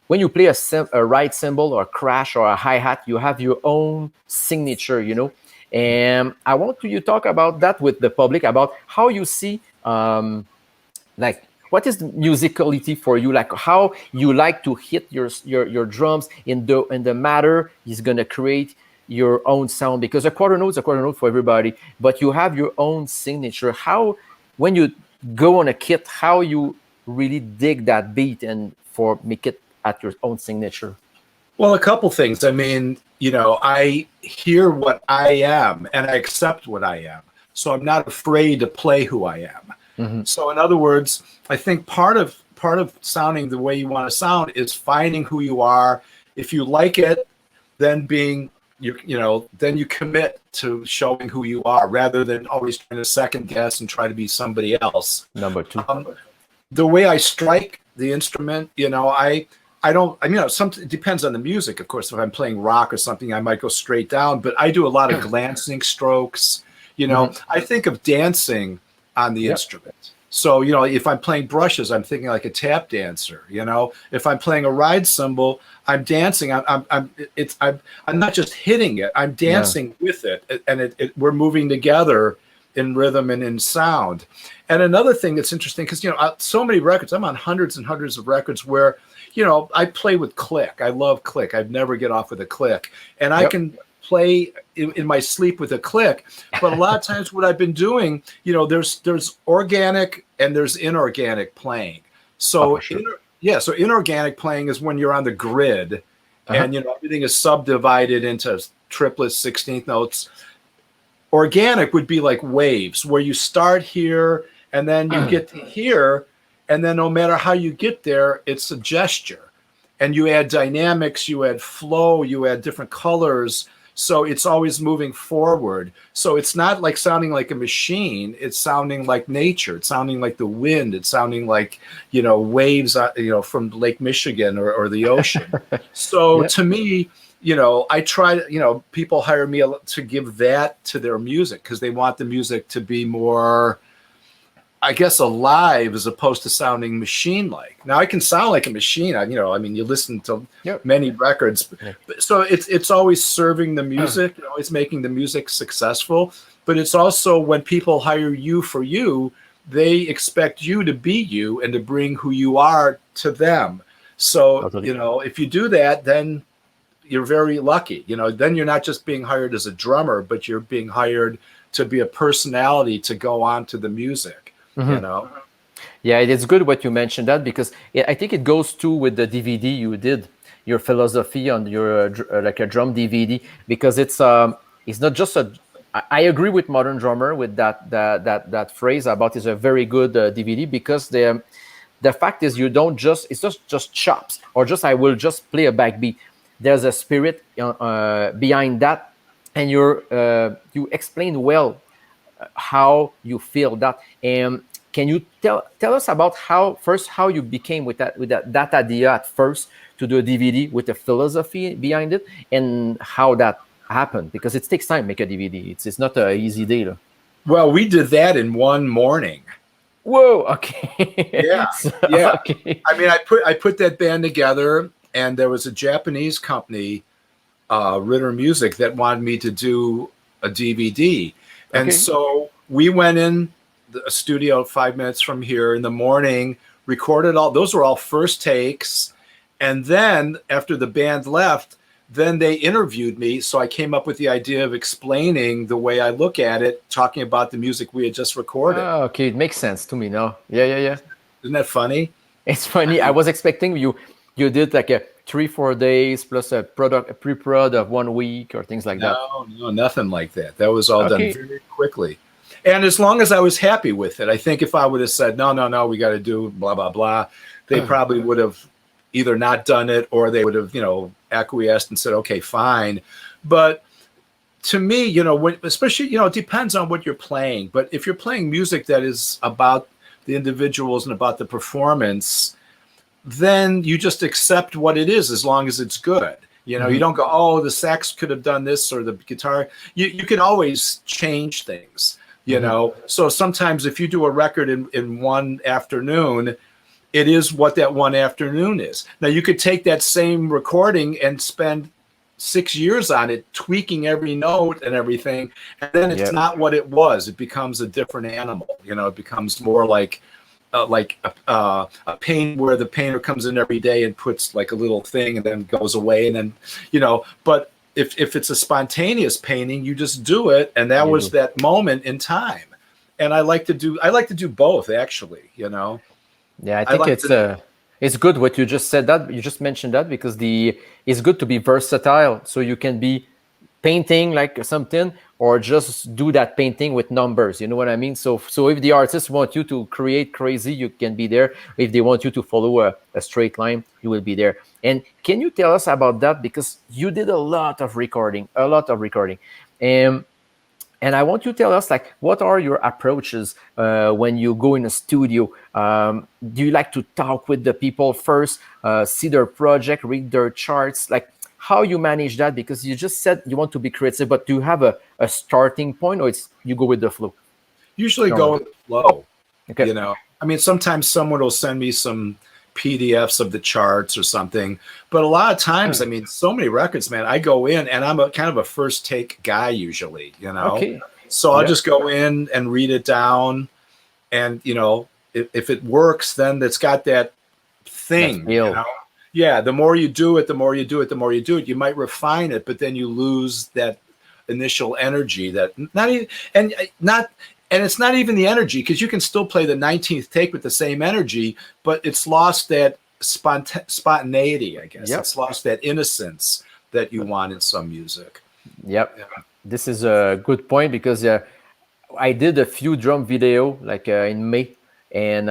When you play a ride cymbal or a crash or a hi-hat, you have your own signature, you know. And I want you to talk about that with the public, about how you see, like, what is musicality for you? Like how you like to hit your drums in the matter is gonna create your own sound, because a quarter note is a quarter note for everybody, but you have your own signature. How, when you go on a kit, how you really dig that beat and make it at your own signature? Well, a couple things. I mean, you know, I hear what I am and I accept what I am. So I'm not afraid to play who I am. Mm-hmm. So in other words, I think part of sounding the way you want to sound is finding who you are. If you like it, then then you commit to showing who you are rather than always trying to second guess and try to be somebody else. Number 2. The way I strike the instrument, you know, I don't, I mean, it depends on the music. Of course, if I'm playing rock or something, I might go straight down, but I do a lot of glancing strokes. You know, I think of dancing on the instrument. So, you know, if I'm playing brushes, I'm thinking like a tap dancer. You know, if I'm playing a ride cymbal, I'm dancing. I'm not just hitting it. I'm dancing with it, and we're moving together in rhythm and in sound. And another thing that's interesting, because, you know, so many records, I'm on hundreds and hundreds of records where, you know, I play with click. I love click. I'd never get off with a click. And I can play in my sleep with a click. But a lot of times what I've been doing, you know, there's organic and there's inorganic playing. So, so inorganic playing is when you're on the grid and, you know, everything is subdivided into triplets, 16th notes. Organic would be like waves where you start here and then you get to here. And then no matter how you get there, it's a gesture. And you add dynamics, you add flow, you add different colors. So it's always moving forward. So it's not like sounding like a machine. It's sounding like nature. It's sounding like the wind. It's sounding like, you know, waves, you know, from Lake Michigan or the ocean. So to me, you know, I try, you know, people hire me to give that to their music because they want the music to be more, I guess, alive as opposed to sounding machine-like. Now I can sound like a machine. You know, I mean, you listen to many records, so it's always serving the music, always making the music successful. but it's also when people hire you for you, they expect you to be you and to bring who you are to them. So, Totally. you know, if you do that, then you're very lucky. You know, then you're not just being hired as a drummer, but you're being hired to be a personality to go on to the music, you know? Yeah, it's good what you mentioned that, because I think it goes too with the DVD you did, your philosophy on your like a drum DVD, because it's not just a. I agree with Modern Drummer with that phrase about it's a very good DVD, because the fact is you don't just it's just chops or just I will just play a backbeat. There's a spirit behind that, and you explain well how you feel that. And can you tell us about how you became with that idea at first to do a DVD with the philosophy behind it, and how that happened? Because it takes time to make a DVD. It's not an easy deal. Well, we did that in one morning. Whoa. Okay. Yeah. So, Yeah. okay. I mean, I put that band together, and there was a Japanese company, Ritter Music, that wanted me to do a DVD. And Okay. so we went in a studio 5 minutes from here in the morning, recorded all, those were all first takes. And then after the band left, then they interviewed me. So I came up with the idea of explaining the way I look at it, talking about the music we had just recorded. Oh, okay, it makes sense to me now. Yeah. Isn't that funny? It's funny. I was expecting you did like a 3-4 days plus a pre-prod of 1 week or things like that. No, nothing like that. That was all Okay. done very quickly. And as long as I was happy with it, I think if I would have said, no, we got to do blah, blah, blah, they probably would have either not done it, or they would have, you know, acquiesced and said, okay, fine. But to me, you know, especially, you know, it depends on what you're playing. But if you're playing music that is about the individuals and about the performance, then you just accept what it is as long as it's good. You know, you don't go, oh, the sax could have done this, or the guitar. You can always change things, you know. So sometimes if you do a record in one afternoon, it is what that one afternoon is. Now, you could take that same recording and spend 6 years on it, tweaking every note and everything, and then it's not what it was. It becomes a different animal. You know, it becomes more like a paint where the painter comes in every day and puts like a little thing and then goes away, and then, you know. But if it's a spontaneous painting, you just do it, and that was that moment in time. And I like to do both, actually, you know. Yeah, I think it's good what you just said, that you just mentioned that, because it's good to be versatile, so you can be painting like something, or just do that painting with numbers, you know what I mean? So if the artists want you to create crazy, you can be there. If they want you to follow a straight line, you will be there. And can you tell us about that, because you did a lot of recording, and I want you to tell us, like, what are your approaches when you go in a studio? Do you like to talk with the people first, see their project, read their charts? Like, how you manage that? Because you just said you want to be creative, but do you have a starting point, or you go with the flow? Usually go with the flow. Okay. You know, I mean, sometimes someone will send me some PDFs of the charts or something, but a lot of times, I mean, so many records, man, I go in and I'm a kind of a first take guy usually, you know. Okay. So I'll just go in and read it down, and, you know, if it works, then it's got that thing, you know. Yeah, the more you do it, you might refine it, but then you lose that initial energy, that and it's not even the energy, because you can still play the 19th take with the same energy, but it's lost that spontaneity, I guess. It's lost that innocence that you want in some music. Yep. This is a good point, because I did a few drum video like in May, and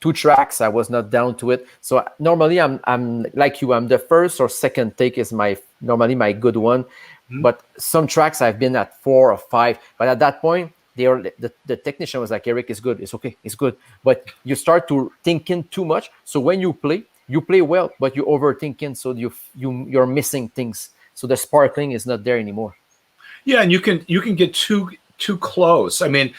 2 tracks I was not down to it. So normally I'm like you, I'm the first or second take is normally my good one. But some tracks I've been at 4 or 5. But at that point, the technician was like, Eric, it's good, it's okay, it's good. But you start to thinking too much. So when you play well, but you're overthinking, so you're missing things. So the sparkling is not there anymore. Yeah, and you can get too close. I mean,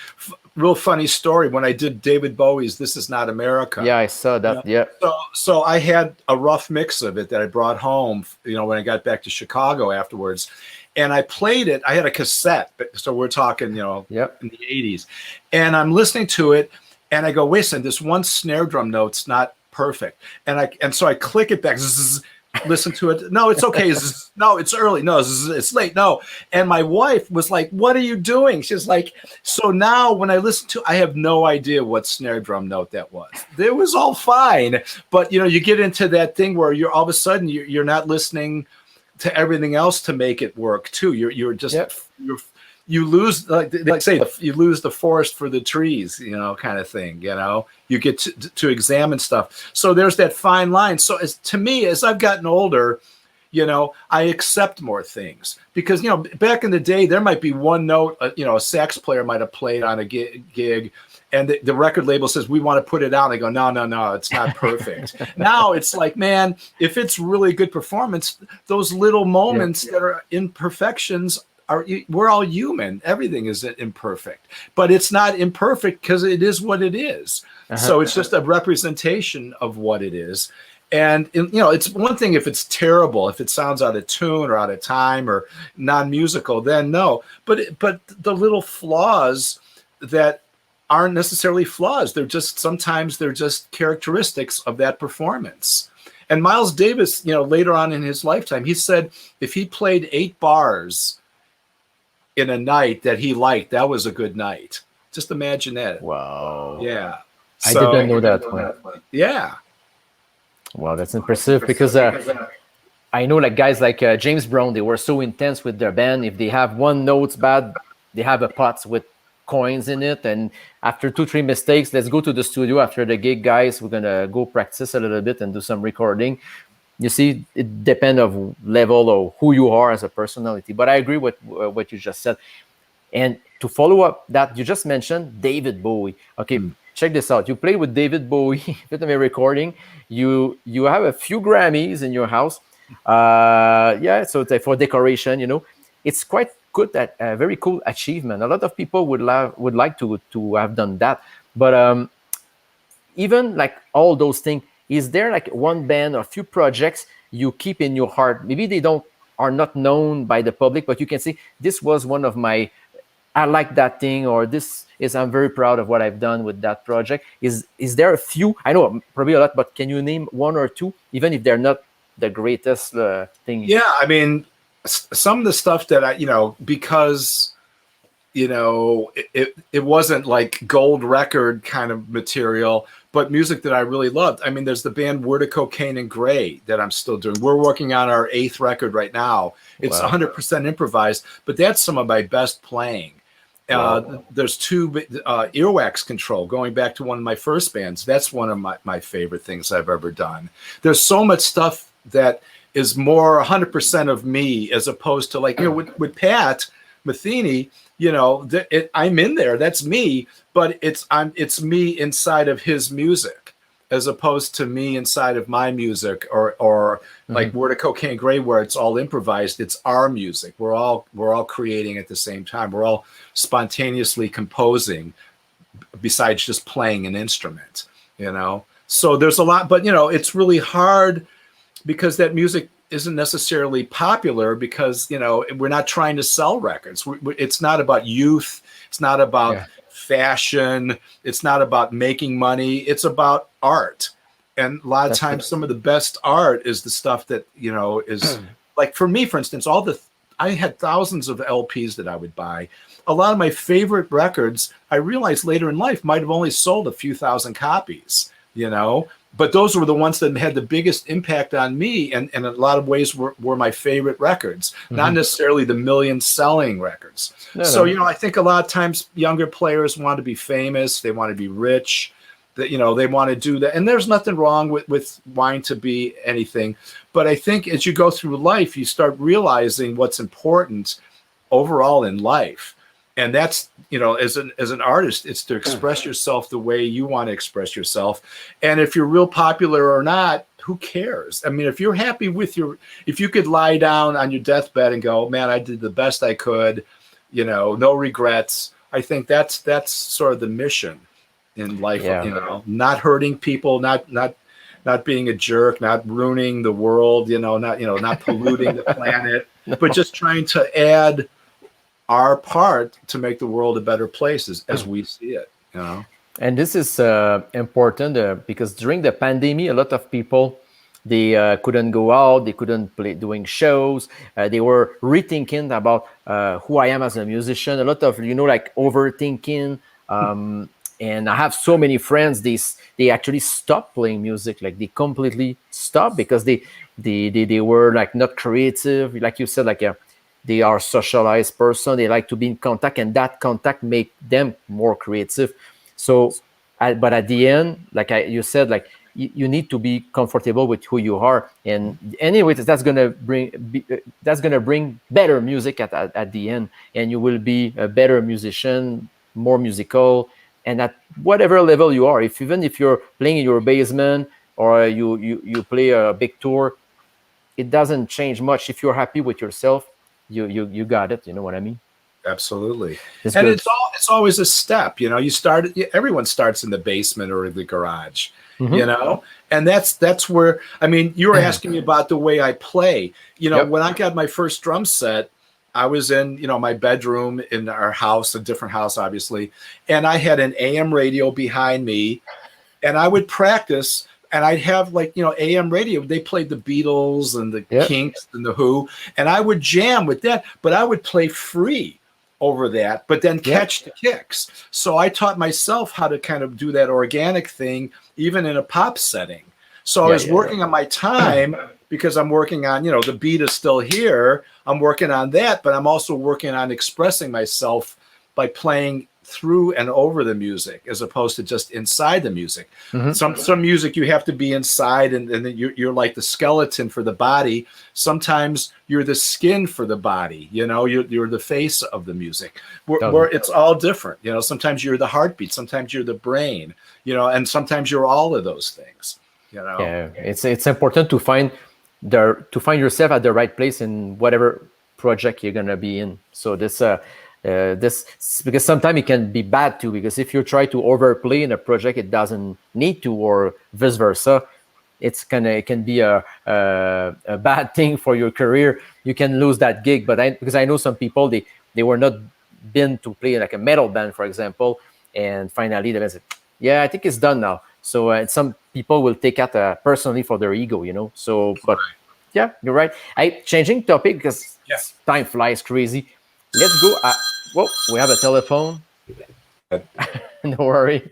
real funny story. When I did David Bowie's "This Is Not America," I saw that. Yeah. So I had a rough mix of it that I brought home, you know, when I got back to Chicago afterwards, and I played it. I had a cassette, so we're talking, Yep. in the 80s, and I'm listening to it, and I go, wait a second, this one snare drum note's not perfect, and so I click it back. Zzz, listen to it. No, it's okay. Zzz, no, it's early. No, zzz, it's late. No. And my wife was like, what are you doing? She's like, so now when I listen to, I have no idea what snare drum note that was. It was all fine. But, you get into that thing where you're all of a sudden, you're not listening to everything else to make it work too. You're just, Yep. you lose, like they say, you lose the forest for the trees, kind of thing, you get to examine stuff. So there's that fine line. So to me, as I've gotten older, I accept more things because, back in the day, there might be one note, a sax player might have played on a gig, and the record label says, we want to put it out. And they go, no, it's not perfect. Now it's like, man, if it's really good performance, those little moments that are imperfections we're all human. Everything is imperfect, but it's not imperfect because it is what it is. So it's just a representation of what it is. And, it's one thing if it's terrible, if it sounds out of tune or out of time or non-musical, then no. But the little flaws that aren't necessarily flaws, sometimes they're just characteristics of that performance. And Miles Davis, later on in his lifetime, he said if he played 8 bars in a night that he liked, that was a good night. Just imagine that. Wow. Yeah. I didn't know that one. Yeah. Wow, that's impressive because I know like guys like James Brown, they were so intense with their band. If they have one note's bad, they have a pot with coins in it. And after 2-3 mistakes, let's go to the studio after the gig, guys. We're going to go practice a little bit and do some recording. You see, it depends of level or who you are as a personality. But I agree with what you just said. And to follow up that, you just mentioned David Bowie. Okay, check this out. You play with David Bowie with a recording. You have a few Grammys in your house. So it's for decoration, It's quite good, that very cool achievement. A lot of people would like to have done that. But even like all those things, is there like one band or a few projects you keep in your heart? Maybe they are not known by the public, but you can say this was one of my, I like that thing, or I'm very proud of what I've done with that project. Is there a few? I know probably a lot, but can you name one or two, even if they're not the greatest thing? Yeah, I mean, some of the stuff that because it wasn't like gold record kind of material, but music that I really loved. I mean, there's the band Wertico, Kane and Gray that I'm still doing. We're working on our 8th record right now. It's 100% improvised, but that's some of my best playing. There's 2 Earwax Control, going back to one of my first bands. That's one of my favorite things I've ever done. There's so much stuff that is more 100% of me, as opposed to like, with Pat Metheny, I'm in there. That's me, but it's me inside of his music, as opposed to me inside of my music, or like Wertico, Kane and Gray, where it's all improvised. It's our music. We're all creating at the same time. We're all spontaneously composing, besides just playing an instrument. So there's a lot, but it's really hard because that music isn't necessarily popular because, we're not trying to sell records. It's not about youth. It's not about fashion. It's not about making money. It's about art. And a lot of times some of the best art is the stuff that, is like, for me, for instance, I had thousands of LPs that I would buy. A lot of my favorite records, I realized later in life, might have only sold a few thousand copies, but those were the ones that had the biggest impact on me, and in a lot of ways were my favorite records, not necessarily the million selling records. So, I think a lot of times younger players want to be famous. They want to be rich. That they want to do that. And there's nothing wrong with wanting to be anything. But I think as you go through life, you start realizing what's important overall in life. And that's, as an artist, it's to express yourself the way you want to express yourself. And if you're real popular or not, who cares? I mean, if you're happy with if you could lie down on your deathbed and go, man, I did the best I could, no regrets. I think that's sort of the mission in life, not hurting people, not not being a jerk, not ruining the world, not polluting the planet, but just trying to add our part to make the world a better place as we see it. And this is important because during the pandemic, a lot of people, they couldn't go out, they couldn't play doing shows. They were rethinking about who I am as a musician. A lot of, like overthinking. And I have so many friends, they actually stopped playing music, like they completely stopped because they were like not creative. Like you said, like they are socialized person. They like to be in contact, and that contact make them more creative. So, but at the end, like you said, like you need to be comfortable with who you are, and anyway, that's gonna bring better music at the end, and you will be a better musician, more musical, and at whatever level you are. Even if you're playing in your basement or you play a big tour, it doesn't change much. If you're happy with yourself, you got it. You know what I mean? Absolutely. It's And good. it's always a step, everyone starts in the basement or the garage, and that's where, I mean, you were asking me about the way I play, Yep. when I got my first drum set, I was in, my bedroom in our house, a different house, obviously. And I had an AM radio behind me, and I would practice, and I'd have AM radio. They played the Beatles and the Yep. Kinks and the Who, and I would jam with that, but I would play free over that, but then catch the kicks. So I taught myself how to kind of do that organic thing, even in a pop setting. So I was working on my time because I'm working on, the beat is still here. I'm working on that, but I'm also working on expressing myself by playing through and over the music as opposed to just inside the music. Some music you have to be inside, and then you're like the skeleton for the body. Sometimes you're the skin for the body. You're the face of the music. Where it's all different. Sometimes you're the heartbeat. Sometimes you're the brain. And sometimes you're all of those things. Yeah, it's important to find yourself at the right place in whatever project you're gonna be in. So this because sometimes it can be bad too, because if you try to overplay in a project it doesn't need to, or vice versa, it can be a bad thing for your career. You can lose that gig. But because I know some people, they were not been to play like a metal band, for example, and finally they said, yeah, I think it's done now. So some people will take that personally for their ego, So, but yeah, you're right. Changing topic because time flies crazy. Let's go. Whoa, we have a telephone. No worry.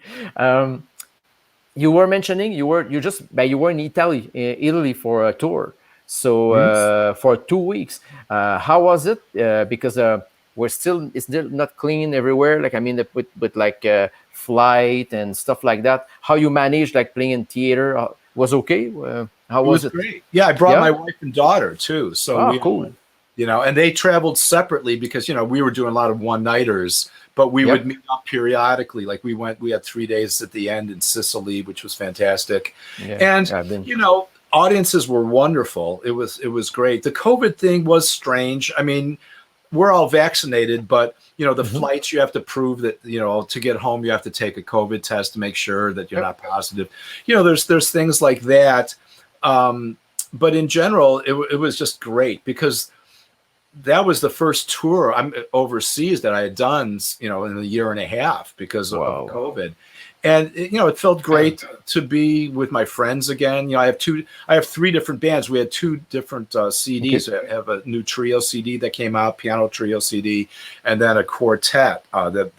You were mentioning you were in Italy for a tour. So for 2 weeks, how was it? Because it's still not clean everywhere. Like I mean, with like flight and stuff like that. How you managed like playing in theater? Was okay. How was it? Great. Yeah, I brought my wife and daughter too. So cool. And they traveled separately because, we were doing a lot of one-nighters, but we would meet up periodically. Like we had 3 days at the end in Sicily, which was fantastic. Yeah, and, audiences were wonderful. It was great. The COVID thing was strange. I mean, we're all vaccinated, but, the flights, you have to prove that, to get home, you have to take a COVID test to make sure that you're not positive. There's things like that. But in general, it was just great because that was the first tour overseas that I had done, in a year and a half because of COVID. And it felt great to be with my friends again. I have 3 different bands. We had 2 different CDs. I have a new trio CD that came out, piano trio CD, and then a quartet with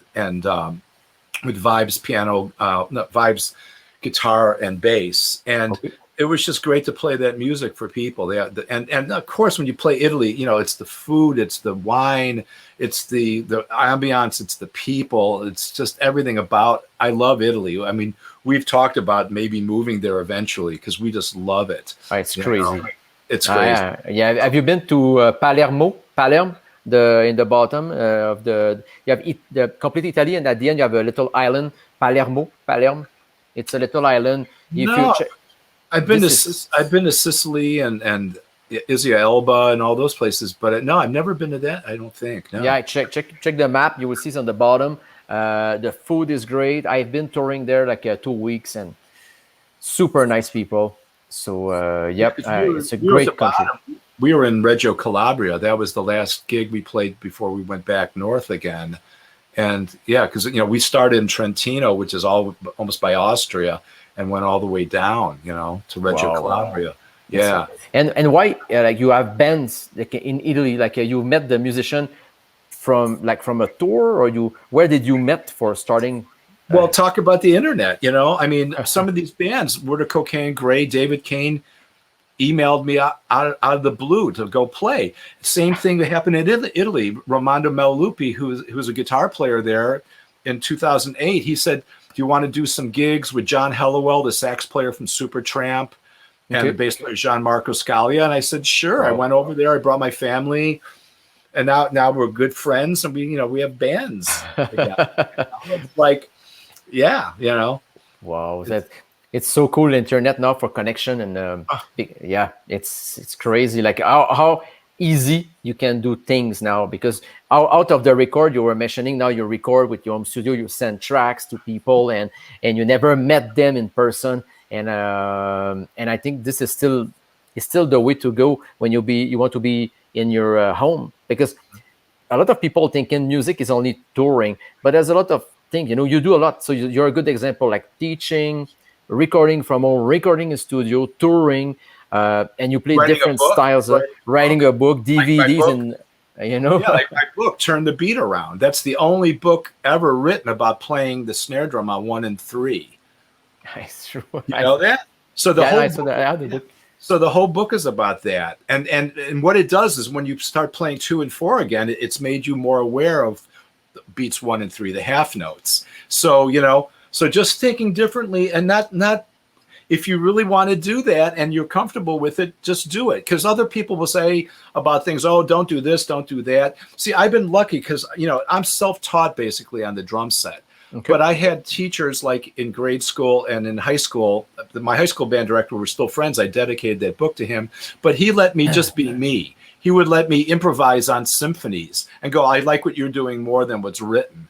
Vibes piano, Vibes guitar and bass. And it was just great to play that music for people. And of course, when you play Italy, it's the food, it's the wine, it's the ambiance, it's the people, it's just everything about. I love Italy. I mean, we've talked about maybe moving there eventually because we just love it. It's crazy. It's crazy. Yeah. Have you been to Palermo? In the bottom of you have the complete Italy, and at the end you have a little island, Palermo. It's a little island. I've been to Sicily and Isola Elba and all those places, but no, I've never been to that. I don't think. No. Yeah, check the map. You will see it's on the bottom. The food is great. I've been touring there like 2 weeks, and super nice people. So yep, 'Cause we were, it's a we were at the great country. bottom. We were in Reggio Calabria. That was the last gig we played before we went back north again. And yeah, because we started in Trentino, which is almost by Austria, and went all the way down, to Reggio Wow. Calabria. Yes, Yeah. and why like you have bands like in Italy, like you met the musician from a tour, or where did you met for starting? Well, talk about the internet. I mean, some of these bands, Wertico, Gray, David Kane, emailed me out of the blue to go play. Same thing that happened in Italy. Ramondo Mellupi, who's a guitar player there, in 2008, he said, "Do you want to do some gigs with John Helliwell, the sax player from Supertramp, and the bass player Gianmarco Scalia?" And I said, "Sure." Wow. I went over there. I brought my family, and now we're good friends, and we have bands. It's like, yeah, Wow, it's so cool, internet now for connection, and yeah, it's crazy, like how easy you can do things now, because out of the record you were mentioning, now you record with your home studio, you send tracks to people, and you never met them in person, and I think this is still the way to go when you want to be in your home, because a lot of people thinking music is only touring, but there's a lot of things, you do a lot. So you're a good example, like teaching, recording from home, recording in studio, touring, and you play writing different styles, writing a book, DVDs, book. And yeah, like my book, Turn the Beat Around. That's the only book ever written about playing the snare drum on 1 and 3. That's true. You know that? So the whole book is about that, and what it does is when you start playing 2 and 4 again, it's made you more aware of beats 1 and 3, the half notes. So so just thinking differently, and not if you really want to do that and you're comfortable with it, just do it. Because other people will say about things, oh, don't do this, don't do that. See, I've been lucky because I'm self-taught basically on the drum set. Okay. But I had teachers like in grade school and in high school. My high school band director, were still friends. I dedicated that book to him, but he let me just be me. He would let me improvise on symphonies and go, I like what you're doing more than what's written,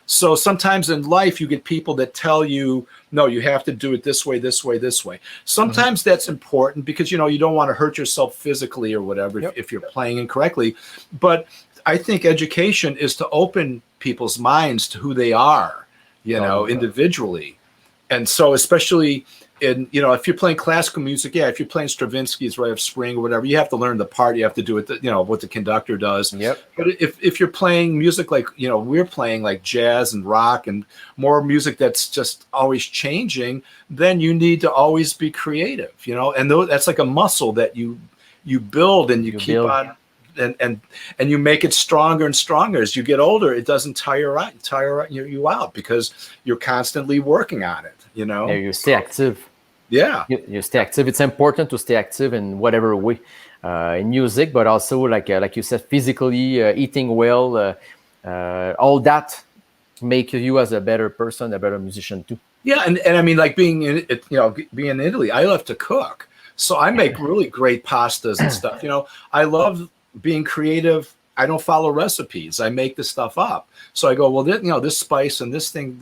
So sometimes in life, you get people that tell you, no, you have to do it this way, this way, this way. Sometimes that's important because, you don't want to hurt yourself physically or whatever if you're playing incorrectly. But I think education is to open people's minds to who they are, individually. And so especially in, if you're playing classical music, if you're playing Stravinsky's Rite of Spring or whatever, you have to learn the part. You have to do it, what the conductor does. Yep. But if you're playing music like, we're playing like jazz and rock and more music that's just always changing, then you need to always be creative, and that's like a muscle that you build and you keep on. And you make it stronger and stronger as you get older. It doesn't tire you out because you're constantly working on it. Yeah, you stay active. Yeah, you stay active. It's important to stay active in whatever way, in music, but also like you said, physically, eating well, all that make you as a better person, a better musician too. Yeah, and I mean, like being in Italy, I love to cook, so I make really great pastas and stuff. I love being creative. I don't follow recipes. I make the stuff up. So I go, well, this spice and this thing,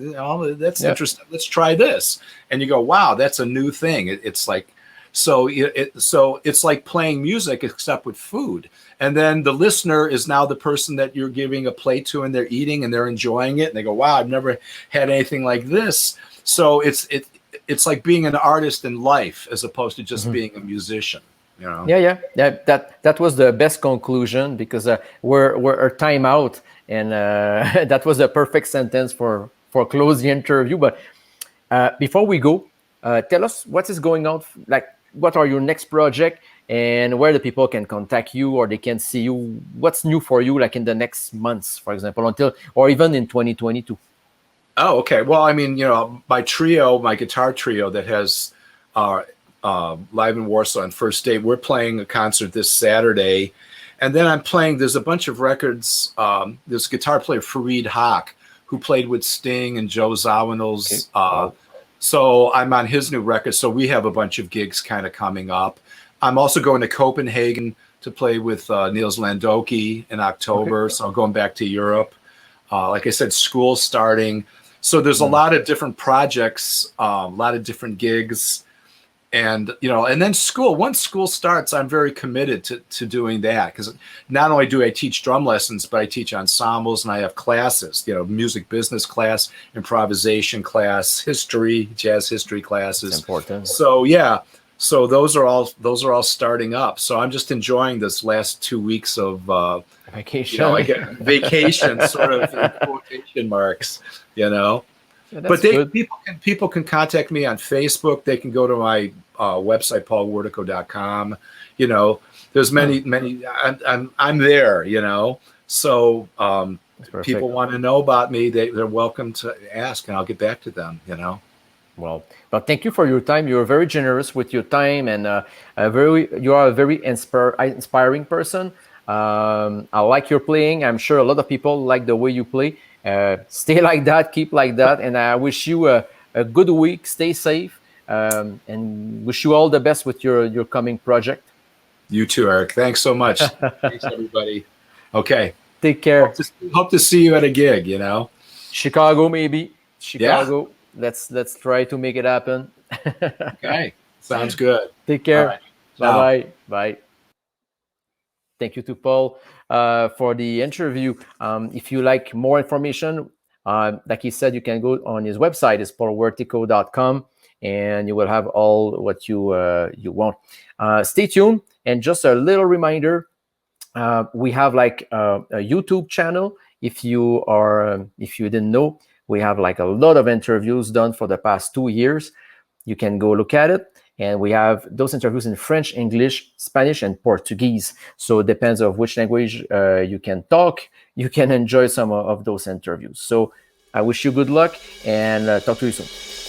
that's interesting. Let's try this. And you go, wow, that's a new thing. It's like, so it's like playing music except with food. And then the listener is now the person that you're giving a plate to, and they're eating and they're enjoying it. And they go, wow, I've never had anything like this. So it's like being an artist in life as opposed to just being a musician. Yeah. That was the best conclusion, because we're time out, and that was a perfect sentence for close the interview. But before we go, tell us what is going on. Like, what are your next project, and where the people can contact you or they can see you? What's new for you, like in the next months, for example, or even in 2022? Oh, okay. Well, I mean, my guitar trio that has live in Warsaw on First Date. We're playing a concert this Saturday. And then I'm playing, there's a bunch of records. There's guitar player Fareed Haq, who played with Sting and Joe Zawinul's. So I'm on his new record. So we have a bunch of gigs kind of coming up. I'm also going to Copenhagen to play with Niels Landoki in October. So I'm going back to Europe. Like I said, school's starting. So there's a lot of different projects, a lot of different gigs. and and then school. Once school starts, I'm very committed to doing that, because not only do I teach drum lessons, but I teach ensembles, and I have classes, music business class, improvisation class, history, jazz history classes. It's important. So yeah, so those are all starting up. So I'm just enjoying this last 2 weeks of Vacation. I get vacation, sort of in quotation marks. Yeah, But good. people can contact me on Facebook. They can go to my website, paulwertico.com. There's many. I'm there. So people want to know about me. They're welcome to ask, and I'll get back to them. Well, but thank you for your time. You're very generous with your time, and you are a very inspiring person. I like your playing. I'm sure a lot of people like the way you play. Stay like that, keep like that, and I wish you a good week. Stay safe, and wish you all the best with your coming project. You too, Eric. Thanks so much. Thanks, everybody. Okay. Take care. Hope to see you at a gig. Chicago, maybe. Chicago. Yeah. Let's try to make it happen. Okay. Sounds good. Take care. Right. Bye-bye. Bye. Thank you to Paul for the interview. If you like more information, like he said, you can go on his website. It's paulwertico.com, and you will have all what you want. Stay tuned. And just a little reminder, we have like a YouTube channel. If you didn't know, we have like a lot of interviews done for the past 2 years. You can go look at it. And we have those interviews in French, English, Spanish, and Portuguese. So it depends on which language you can talk. You can enjoy some of those interviews. So I wish you good luck, and talk to you soon.